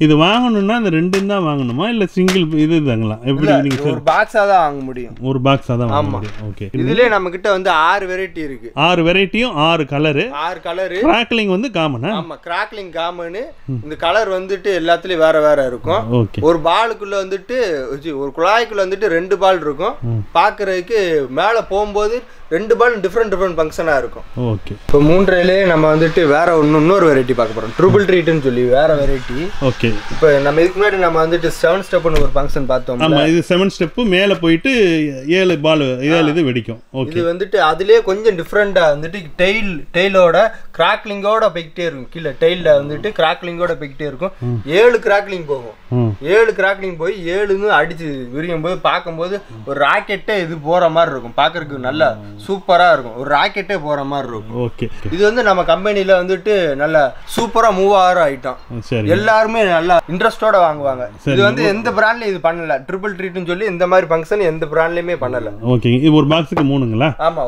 Speaker 2: இது வாங்கணும்னா இந்த 2 தான் வாங்கணுமா இல்ல சிங்கிள் இது தாங்களா? எப்படி நீங்க
Speaker 3: ஒரு பாக்ஸா தான் வாங்க முடியும்.
Speaker 2: ஒரு பாக்ஸா தான் வாங்க முடியும். ஓகே.
Speaker 3: இதுலயே நம்ம கிட்ட வந்து 6 வெரைட்டி இருக்கு.
Speaker 2: 6 வெரைட்டியும் 6 கலர்.
Speaker 3: 6 கலர்.
Speaker 2: கிராக்லிங் வந்து காமனா?
Speaker 3: ஆமா, கிராக்லிங் காமன். இந்த கலர் வந்துட்டு எல்லாத்துலயும் வேற வேற இருக்கும். ஒரு பாலுக்குள்ள வந்துட்டு ஒரு குழாய்க்குள்ள வந்துட்டு 2 பால் இருக்கும். பாக்குறதுக்கு மேல போகும்போது 2 பால் டிஃப்ரெண்ட் ஃபங்க்ஷனா இருக்கும்.
Speaker 2: ஓகே.
Speaker 3: இப்போ 3 நம்ம வந்துட்டு வேற இன்னொரு வெரைட்டி பார்க்க போறோம். ட்ரிபிள் ட்ரீட்னு சொல்லி வேற வெரைட்டி.
Speaker 2: ஓகே.
Speaker 3: இப்போ நம்ம இதுக்கு முன்னாடி நம்ம வந்துட்டு 7 ஸ்டெப்னு ஒரு ஃபங்க்ஷன் பார்த்தோம்.
Speaker 2: ஆமா, இது 7 ஸ்டெப் மேல போயிட்டு 7 பால் 7 இது வெடிக்கும். ஓகே.
Speaker 3: இது வந்துட்டு அதுலயே கொஞ்சம் டிஃப்ரெண்டா வந்துட்டு டெயிலோட கிராக்லிங்கோட போய்கிட்டே இருக்கும். கீழே டெயில்ல வந்துட்டு கிராக்லிங்கோட போய்கிட்டே இருக்கும். 7 கிராக்லிங் போகும். 7 கிராக்லிங் போய் 7ன்னு அடிச்சு விரியும் போது பார்க்கும்போது ஒரு ராக்கெட்டே இது போற மாதிரி இருக்கும். பார்க்கறதுக்கு நல்லா சூப்பரா இருக்கும். ஒரு ராக்கெட்டே போற மாதிரி இருக்கும்.
Speaker 2: ஓகே.
Speaker 3: இது வந்து நம்ம கம்பெனில வந்துட்டு நல்ல சூப்பரா மூவ் ஆகிற ஐட்டம். எல்லாருமே நல்லா இன்ட்ரெஸ்டோட வாங்குவாங்க. இது வந்து எந்த பிராண்ட்லயும் இது பண்ணல. ட்ரிபிள் ட்ரீட்னு சொல்லி இந்த மாதிரி ஃபங்க்ஷன் எந்த பிராண்ட்லயுமே பண்ணல.
Speaker 2: ஓகே. இது ஒரு பாக்ஸுக்கு 3ங்களா?
Speaker 3: ஆமா,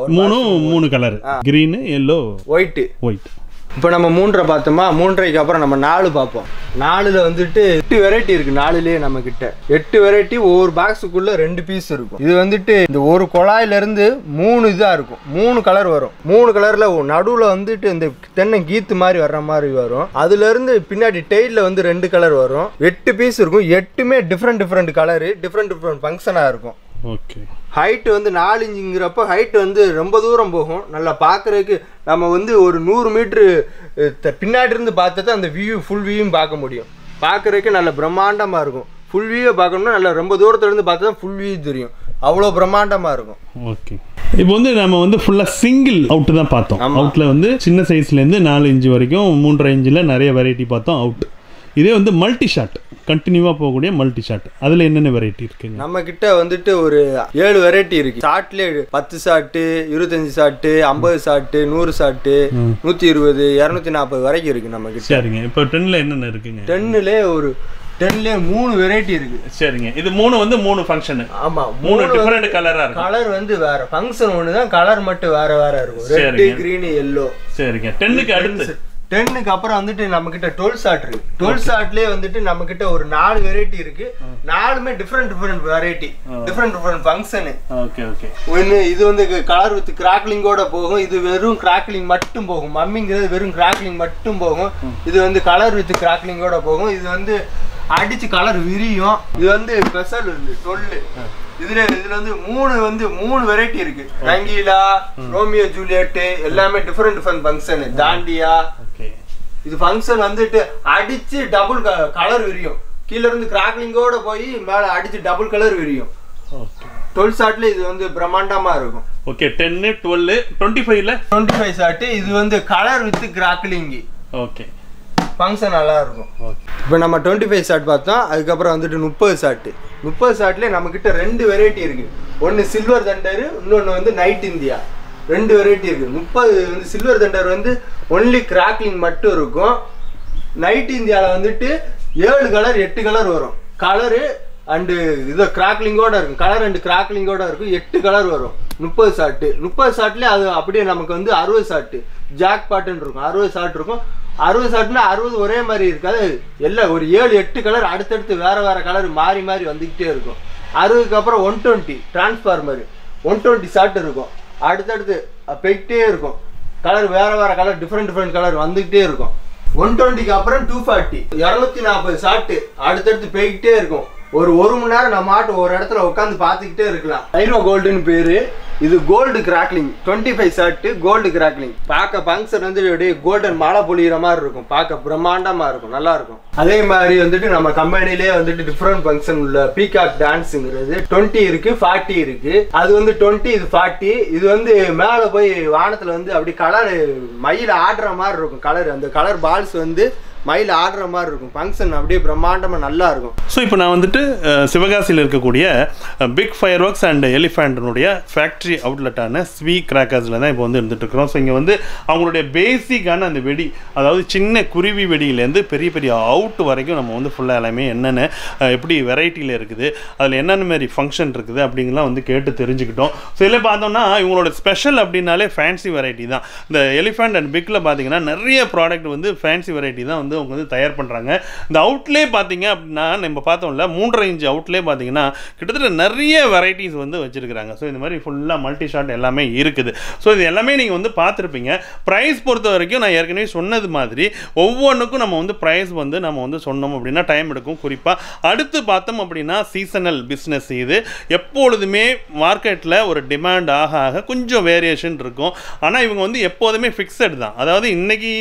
Speaker 2: 3 colour, green, yellow,
Speaker 3: white.
Speaker 2: White.
Speaker 3: இப்போ நம்ம 3 பார்த்தோமா, 3க்கு அப்புறம் நம்ம 4 பார்ப்போம். 4ல வந்துட்டு 8 வெரைட்டி இருக்கு. 4லயே நம்ம கிட்ட 8 வெரைட்டி. ஒவ்வொரு பாக்ஸுக்குள்ள 2 பீஸ் இருக்கும். இது வந்துட்டு இந்த ஒரு குழாயில இருந்து 3 இதா இருக்கும். 3 கலர் வரும். 3 கலர்ல நடுவுல வந்துட்டு இந்த தென்னை கீத்து மாதிரி வர்ற மாதிரி வரும். அதுல இருந்து பின்னாடி டெய்ல வந்து 2 கலர் வரும். 8 பீஸ் இருக்கும். 8மே டிஃப்ரெண்ட் கலரு, டிஃப்ரெண்ட் ஃபங்க்ஷனா இருக்கும்.
Speaker 2: ஓகே.
Speaker 3: ஹைட் வந்து 4 இன்ச்சுங்கிறப்ப ஹைட் வந்து ரொம்ப தூரம் போகும். நல்லா பார்க்குறதுக்கு நம்ம வந்து ஒரு 100 மீட்ரு பின்னாடி இருந்து பார்த்தா அந்த ஃபுல் வியூவும் பார்க்க முடியும். பார்க்குறதுக்கு நல்ல பிரம்மாண்டமாக இருக்கும். ஃபுல் வியூவை பார்க்கணும்னா நல்லா ரொம்ப தூரத்துலேருந்து பார்த்தா தான் ஃபுல் வியூ தெரியும். அவ்வளோ பிரம்மாண்டமாக இருக்கும்.
Speaker 2: ஓகே. இப்போ வந்து நம்ம வந்து ஃபுல்லாக சிங்கிள் அவுட்டு தான் பார்த்தோம். அவுட்டில் வந்து சின்ன சைஸ்லேருந்து 4 இன்ச்சு வரைக்கும் 3.5 இன்ச்சில் நிறைய வெரைட்டி பார்த்தோம் அவுட். இதே வந்து மல்டி ஷாட், கண்டினியூவாக போகக்கூடிய மல்டி ஷாட், அதில் என்னென்ன வெரைட்டி இருக்குங்க?
Speaker 3: நம்ம கிட்ட வந்துட்டு ஒரு 7 வெரைட்டி இருக்கு. ஷாட்லேயே 10 ஷாட்டு, 25 ஷாட்டு, 50 ஷாட்டு, 100 ஷாட்டு, 120, 240 வரைக்கும் இருக்கு நம்ம கிட்ட.
Speaker 2: சரிங்க. இப்போ 10ல என்னென்ன இருக்குங்க?
Speaker 3: 10லே 3 வெரைட்டி இருக்கு.
Speaker 2: சரிங்க. இது 3 வந்து 3 ஃபங்க்ஷன்.
Speaker 3: ஆமா,
Speaker 2: 3 டிஃபரெண்ட் கலரா இருக்கு.
Speaker 3: கலர் வந்து வேற ஃபங்க்ஷன் ஒன்று தான், கலர் மட்டும் வேற இருக்கும். Red, green, yellow.
Speaker 2: சரிங்க. 10க்கு அடுத்து
Speaker 3: 10க்கு அப்புறம் வந்துட்டு நம்ம கிட்ட 12 ஷாட் இருக்கு. 12 ஷாட்லயே வந்துட்டு நம்ம கிட்ட ஒரு 4 வெரைட்டி இருக்கு. 4மே different variety, different function.
Speaker 2: Okay. Okay.
Speaker 3: இது வந்து கலர் வித் கிராக்லிங்கோட போகும். இது வெறும் கிராக்லிங் மட்டும் போகும். மம்மிங்கிறது வெறும் கிராக்லிங் மட்டும் போகும். இது வந்து கலர் வித் கிராக்லிங்கோட போகும். இது வந்து அடிச்சு கலர் விரியும். இது வந்து ஸ்பெஷல் வந்து 12. இதுல வந்து 3 வெரைட்டி இருக்கு. ரங்கீலா, ரோமியோ ஜூலியட், எல்லாமே டிஃப்ரெண்ட் ஃபங்க்ஷன். தாண்டியா. இது ஃபங்க்ஷன் வந்துட்டு அடிச்சு டபுள் கலர் விரியும். கீழ இருந்து கிராக்லிங்கோட போய் மேல அடிச்சு டபுள் கலர் விரியும். 12 ஷாட்ல இது வந்து பிரம்மாண்டமா இருக்கும்.
Speaker 2: ஓகே. 10, 12, 25ல
Speaker 3: 25 ஷாட். இது வந்து colour with crackling.
Speaker 2: Okay.
Speaker 3: Function நல்லா இருக்கும். இப்போ நம்ம 25 ஷாட் பார்த்தோம். அதுக்கப்புறம் வந்துட்டு 30 ஷாட். 30 ஷாட்லேயே நம்மக்கிட்ட 2 வெரைட்டி இருக்குது. ஒன்று சில்வர் தண்டர், இன்னொன்று வந்து நைட் இந்தியா. 2 வெரைட்டி இருக்குது. 30 வந்து சில்வர் தண்டர் வந்து ஒன்லி கிராக்லிங் மட்டும் இருக்கும். நைட் இந்தியாவில் வந்துட்டு 7 கலர் 8 கலர் வரும். கலரு அண்டு இது கிராக்லிங்கோட இருக்கும். கலர் அண்டு கிராக்லிங்கோட இருக்கும். 8 கலர் வரும். 30 ஷாட்டு 30 ஷாட்லேயே அது அப்படியே நமக்கு வந்து 60 ஷாட்டு ஜாக் பாட்டுன்னு இருக்கும் 60 ஷாட் இருக்கும் 60 ஷாட்னா 60 ஒரே மாதிரி இருக்காது எல்லாம் ஒரு 7-8 கலர் அடுத்தடுத்து வேற கலர் மாறி மாறி வந்துக்கிட்டே இருக்கும் 60க்கு அப்புறம் 120 டிரான்ஸ்ஃபார்மர் 120 ஷாட் இருக்கும் அடுத்தடுத்து போய்கிட்டே இருக்கும் கலர் வேற கலர் டிஃப்ரெண்ட் கலர் வந்துக்கிட்டே இருக்கும் 120க்கு அப்புறம் 240 240 ஷாட்டு அடுத்தடுத்து போய்கிட்டே இருக்கும் ஒரு மணி நேரம் நம்ம ஆட்டு ஒரு இடத்துல உட்காந்து பார்த்துக்கிட்டே இருக்கலாம் ரைனோ கோல்டுன்னு பேரு இது gold crackling 25 shot gold crackling பார்க்க ஃபங்க்ஷன் வந்து அப்படியே கோல்டன் மாலை பொழிகிற மாதிரி இருக்கும் பார்க்க பிரம்மாண்டமா இருக்கும் நல்லா இருக்கும் அதே மாதிரி வந்துட்டு நம்ம கம்பெனிலேயே வந்துட்டு டிஃப்ரெண்ட் ஃபங்க்ஷன் உள்ள பீகாக் டான்ஸுங்கிறது 20 இருக்கு 40 இருக்கு அது வந்து 20 இது 40 இது வந்து மேலே போய் வானத்துல வந்து அப்படி கலர் மயில ஆடுற மாதிரி இருக்கும் கலர் அந்த கலர் பால்ஸ் வந்து மயில் ஆடுற மாதிரி இருக்கும் ஃபங்க்ஷன் அப்படியே பிரம்மாண்டமாக நல்லா இருக்கும்
Speaker 2: ஸோ இப்போ நான் வந்துட்டு சிவகாசியில் இருக்கக்கூடிய பிக் ஃபயர் ஒர்க்ஸ் அண்ட் எலிஃபேண்டனுடைய ஃபேக்ட்ரி அவுட்லெட்டான ஸ்வி கிராக்கர்ஸில் தான் இப்போ வந்து இருந்துட்டு இருக்கிறோம் ஸோ இங்கே வந்து அவங்களுடைய பேசிக்கான அந்த வெடி அதாவது சின்ன குருவி வெடியிலேருந்து பெரிய அவுட் வரைக்கும் நம்ம வந்து ஃபுல்லாக எல்லாமே என்னென்ன எப்படி வெரைட்டியில் இருக்குது அதில் என்னென்ன மாதிரி ஃபங்க்ஷன் இருக்குது அப்படிங்கலாம் வந்து கேட்டு தெரிஞ்சுக்கிட்டோம் ஸோ இதில் பார்த்தோம்னா இவங்களோட ஸ்பெஷல் அப்படின்னாலே ஃபேன்சி வெரைட்டி தான் இந்த எலிஃபேண்ட் அண்ட் பிக்கில் பார்த்தீங்கன்னா நிறைய ப்ராடக்ட் வந்து ஃபேன்சி வெரைட்டி தான் வந்து அவங்க வந்து தயார் பண்ணுறாங்க இந்த அவுட்லே பார்த்தீங்க அப்படின்னா நம்ம பார்த்தோம்ல 3.5 இன்ச் அவுட்லே பார்த்தீங்கன்னா கிட்டத்தட்ட நிறைய வெரைட்டிஸ் வந்து வச்சுருக்காங்க ஸோ இந்த மாதிரி ஃபுல்லாக மல்டி ஷாட் எல்லாமே இருக்குது ஸோ இது எல்லாமே நீங்கள் வந்து பார்த்துருப்பீங்க ப்ரைஸ் பொறுத்த வரைக்கும் நான் ஏற்கனவே சொன்னது மாதிரி ஒவ்வொன்றுக்கும் நம்ம வந்து ப்ரைஸ் வந்து நம்ம வந்து சொன்னோம் அப்படின்னா டைம் எடுக்கும் குறிப்பாக அடுத்து பார்த்தோம் அப்படின்னா சீசனல் பிஸ்னஸ் இது எப்பொழுதுமே மார்க்கெட்டில் ஒரு டிமாண்ட் ஆக கொஞ்சம் வேரியேஷன் இருக்கும் ஆனால் இவங்க வந்து எப்போதுமே ஃபிக்ஸட் தான் அதாவது இன்னைக்கு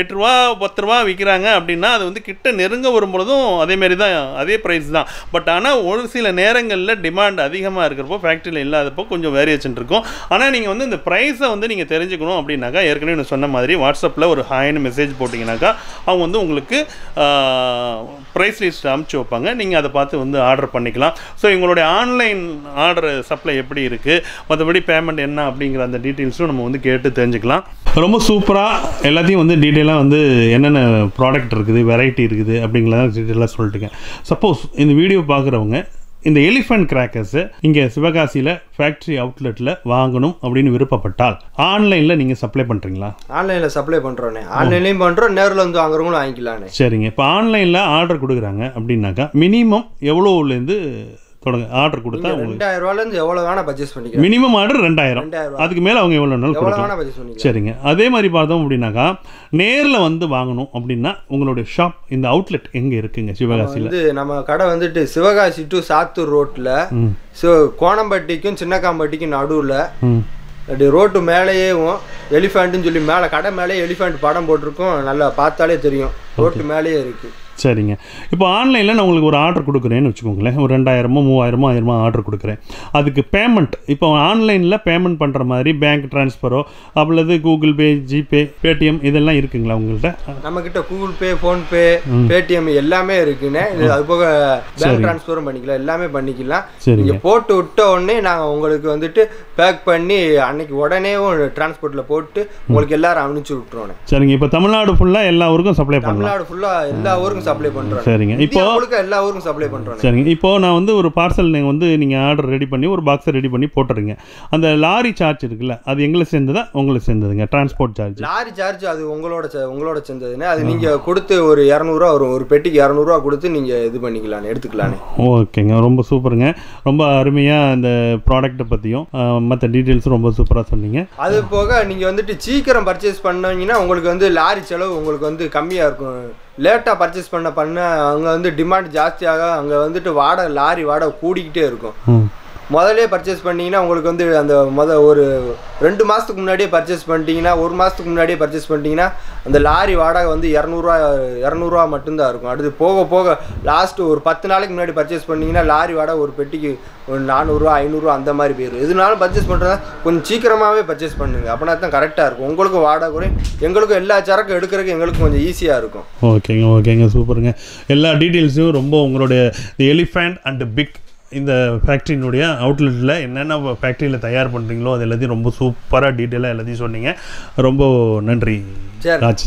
Speaker 2: 8 ரூபா 10 ரூபா விற்கிறாங்க அப்படின்னா அது வந்து கிட்ட நெருங்க வரும்பொழுதும் அதேமாரி தான் அதே ப்ரைஸ் தான் பட் ஆனால் ஒரு சில நேரங்களில் டிமாண்ட் அதிகமாக இருக்கிறப்போ ஃபேக்ட்ரியில் இல்லாதப்போ கொஞ்சம் வேரியேஷன் இருக்கும் ஆனால் நீங்கள் வந்து இந்த ப்ரைஸை வந்து நீங்கள் தெரிஞ்சுக்கணும் அப்படின்னாக்கா ஏற்கனவே நான் சொன்ன மாதிரி வாட்ஸ்அப்பில் ஒரு ஹாய்னு மெசேஜ் போட்டிங்கனாக்கா அவங்க வந்து உங்களுக்கு ப்ரைஸ் லிஸ்ட் அனுப்பிச்சி வைப்பாங்க நீங்கள் அதை பார்த்து வந்து ஆர்டர் பண்ணிக்கலாம் ஸோ எங்களுடைய ஆன்லைன் ஆர்டர் சப்ளை எப்படி இருக்குது மற்றபடி பேமெண்ட் என்ன அப்படிங்கிற அந்த டீட்டெயில்ஸும் நம்ம வந்து கேட்டு தெரிஞ்சுக்கலாம் ரொம்ப சூப்பராக எல்லாத்தையும் வந்து டீட்டெயிலாக வந்து என்னென்ன ப்ராடக்ட் இருக்குது வெரைட்டி இருக்குது அப்படிங்கிறத டீட்டெயிலாக சொல்லிட்டுங்க சப்போஸ் இந்த வீடியோ பார்க்குறவங்க இந்த எலிஃபண்ட் கிராக்கர்ஸை இங்கே சிவகாசியில் ஃபேக்ட்ரி அவுட்லெட்டில் வாங்கணும் அப்படின்னு விருப்பப்பட்டால் ஆன்லைனில் நீங்கள் சப்ளை பண்ணுறீங்களா
Speaker 3: ஆன்லைனில் சப்ளை பண்ணுறோண்ணே ஆன்லைன்லேயும் பண்ணுறோம் நேரில் வந்து வாங்குறவங்களும் வாங்கிக்கலாண்ணே
Speaker 2: சரிங்க இப்போ ஆன்லைனில் ஆர்டர் கொடுக்குறாங்க அப்படின்னாக்கா மினிமம் எவ்வளோலேருந்து தொடங்க ஆர்டர் கொடுத்தா
Speaker 3: 2000 ரூபாயிலேருந்து எவ்வளோ வேணால் பர்ச்சேஸ் பண்ணிக்கலாம்
Speaker 2: மினிமம் ஆர்டர் 2000 அதுக்கு மேலே அவங்க எவ்வளோ நாள் கொடுக்கலாம் சரிங்க அதே மாதிரி பார்த்தோம் அப்படின்னாக்கா நேரில் வந்து வாங்கணும் அப்படின்னா உங்களுடைய ஷாப் இந்த அவுட்லெட் எங்கே இருக்குங்க சிவகாசியில்
Speaker 3: வந்து நம்ம கடை வந்துட்டு சிவகாசி டு சாத்தூர் ரோட்டில் கோணம்பட்டிக்கும் சின்னக்காம்பட்டிக்கும் நடுவில் அப்படி ரோட்டு மேலேயேவும் எலிஃபேண்ட்டுன்னு சொல்லி மேலே கடை மேலே எலிஃபேண்ட் படம் போட்டிருக்கோம் நல்லா பார்த்தாலே தெரியும் ரோட்டு மேலேயே இருக்குது
Speaker 2: சரிங்க இப்போ ஆன்லைனில் நான் உங்களுக்கு ஒரு ஆர்டர் கொடுக்குறேன்னு வச்சுக்கோங்களேன் ஒரு 2000 3000 1000 ஆர்டர் கொடுக்குறேன் அதுக்கு பேமெண்ட் இப்போ ஆன்லைனில் பேமெண்ட் பண்ணுற மாதிரி பேங்க் ட்ரான்ஸ்ஃபரோ அல்லது கூகுள் பே ஜிபே பேடிஎம் இதெல்லாம் இருக்குங்களா உங்கள்கிட்ட
Speaker 3: நம்மக்கிட்ட கூகுள் பே ஃபோன்பே பேடிஎம் எல்லாமே இருக்குன்னு அது போக பேங்க் ட்ரான்ஸ்ஃபரும் பண்ணிக்கலாம் எல்லாமே பண்ணிக்கலாம் நீங்கள் போட்டு விட்ட உடனே நாங்கள் உங்களுக்கு வந்துட்டு பேக் பண்ணி அன்னைக்கு உடனே டிரான்ஸ்போர்ட்டில் போட்டு உங்களுக்கு எல்லாரும் அனுப்பிச்சு விட்டுருவோம்
Speaker 2: சரிங்க இப்போ தமிழ்நாடு ஃபுல்லாக எல்லா ஊருக்கும் சப்ளை பண்ணலாம்
Speaker 3: தமிழ்நாடு ஃபுல்லாக எல்லா ஊருக்கும் சப்ளை பண்றோம்
Speaker 2: சரிங்க இப்போ
Speaker 3: எல்லா ஊருக்கும் சப்ளை பண்றோம்
Speaker 2: சரிங்க இப்போ நான் வந்து ஒரு பார்சல் நீங்கள் ஆர்டர் ரெடி பண்ணி ஒரு பாக்ஸை ரெடி பண்ணி போட்டுறீங்க அந்த லாரி சார்ஜ் இருக்குல்ல அது எங்களுக்கு சேர்ந்ததா உங்களுக்கு சேர்ந்ததுங்க டிரான்ஸ்போர்ட் சார்ஜ்
Speaker 3: லாரி சார்ஜ் அது உங்களோட சேர்ந்ததுன்னா அது நீங்க கொடுத்து ஒரு 200 ரூபா வரும் ஒரு பெட்டிக்கு 200 ரூபா கொடுத்து நீங்க இது பண்ணிக்கலாம் எடுத்துக்கலாம்
Speaker 2: ஓகேங்க ரொம்ப சூப்பருங்க ரொம்ப அருமையாக அந்த ப்ராடக்ட்டை பற்றியும் மற்ற டீட்டெயில்ஸும் ரொம்ப சூப்பராக சொன்னீங்க
Speaker 3: அது போக நீங்க வந்துட்டு சீக்கிரம் பர்ச்சேஸ் பண்ணீங்கன்னா உங்களுக்கு வந்து லாரி செலவு உங்களுக்கு வந்து கம்மியாக இருக்கும் லேட்டாக பர்ச்சேஸ் பண்ண அங்கே வந்து டிமாண்ட் ஜாஸ்தியாக அங்கே வந்துட்டு லாரி வாடகை கூடிக்கிட்டே இருக்கும் முதலே பர்ச்சேஸ் பண்ணிங்கன்னா உங்களுக்கு வந்து அந்த ஒரு 2 மாதத்துக்கு முன்னாடியே பர்ச்சேஸ் பண்ணிட்டீங்கன்னா 1 மாதத்துக்கு முன்னாடியே பர்ச்சேஸ் பண்ணிட்டீங்கன்னா அந்த லாரி வாடகை வந்து 200 ரூபா மட்டும்தான் இருக்கும் அடுத்து போக போக லாஸ்ட்டு ஒரு 10 நாளைக்கு முன்னாடி பர்ச்சேஸ் பண்ணிங்கன்னா லாரி வாடகை ஒரு பெட்டிக்கு ஒரு 400 ரூபா 500 ரூபா அந்த மாதிரி போயிடும் எதுனாலும் பர்ச்சேஸ் பண்ணுறதா கொஞ்சம் சீக்கிரமாகவே பர்ச்சேஸ் பண்ணுங்க அப்படின்னா தான் கரெக்டாக இருக்கும் உங்களுக்கும் வாடகை குறையும் எங்களுக்கும் எல்லா சரக்கும் எடுக்கிறதுக்கு எங்களுக்கு கொஞ்சம் ஈஸியாக இருக்கும்
Speaker 2: ஓகேங்க சூப்பருங்க எல்லா டீட்டெயில்ஸும் ரொம்ப உங்களுடைய எலிஃபண்ட் அண்ட் பிக் இந்த ஃபேக்ட்ரியினுடைய அவுட்லெட்டில் என்னென்ன ஃபேக்ட்ரியில் தயார் பண்ணுறீங்களோ அது எல்லாத்தையும் ரொம்ப சூப்பராக டீட்டெயிலாக எல்லாத்தையும் சொன்னீங்க ரொம்ப நன்றி ராஜ்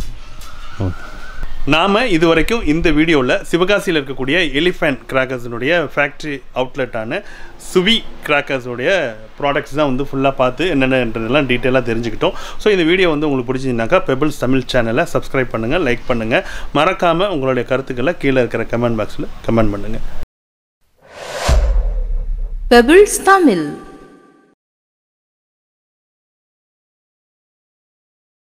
Speaker 2: ஓகே நாம் இதுவரைக்கும் இந்த வீடியோவில் சிவகாசியில் இருக்கக்கூடிய எலிஃபண்ட் கிராக்கர்ஸினுடைய ஃபேக்ட்ரி அவுட்லெட்டான சுவி கிராக்கர்ஸோடைய ப்ராடக்ட்ஸ் தான் வந்து ஃபுல்லாக பார்த்து என்னென்னன்றதெல்லாம் டீட்டெயிலாக தெரிஞ்சுக்கிட்டோம். ஸோ இந்த வீடியோ வந்து உங்களுக்கு பிடிச்சிருந்தாக்கா பெபிள்ஸ் தமிழ் சேனலை சப்ஸ்கிரைப் பண்ணுங்கள், லைக் பண்ணுங்கள், மறக்காமல் உங்களுடைய கருத்துக்களை கீழே இருக்கிற கமெண்ட் பாக்ஸில் கமெண்ட் பண்ணுங்கள்.
Speaker 1: பெபிள்ஸ் தமிழ்.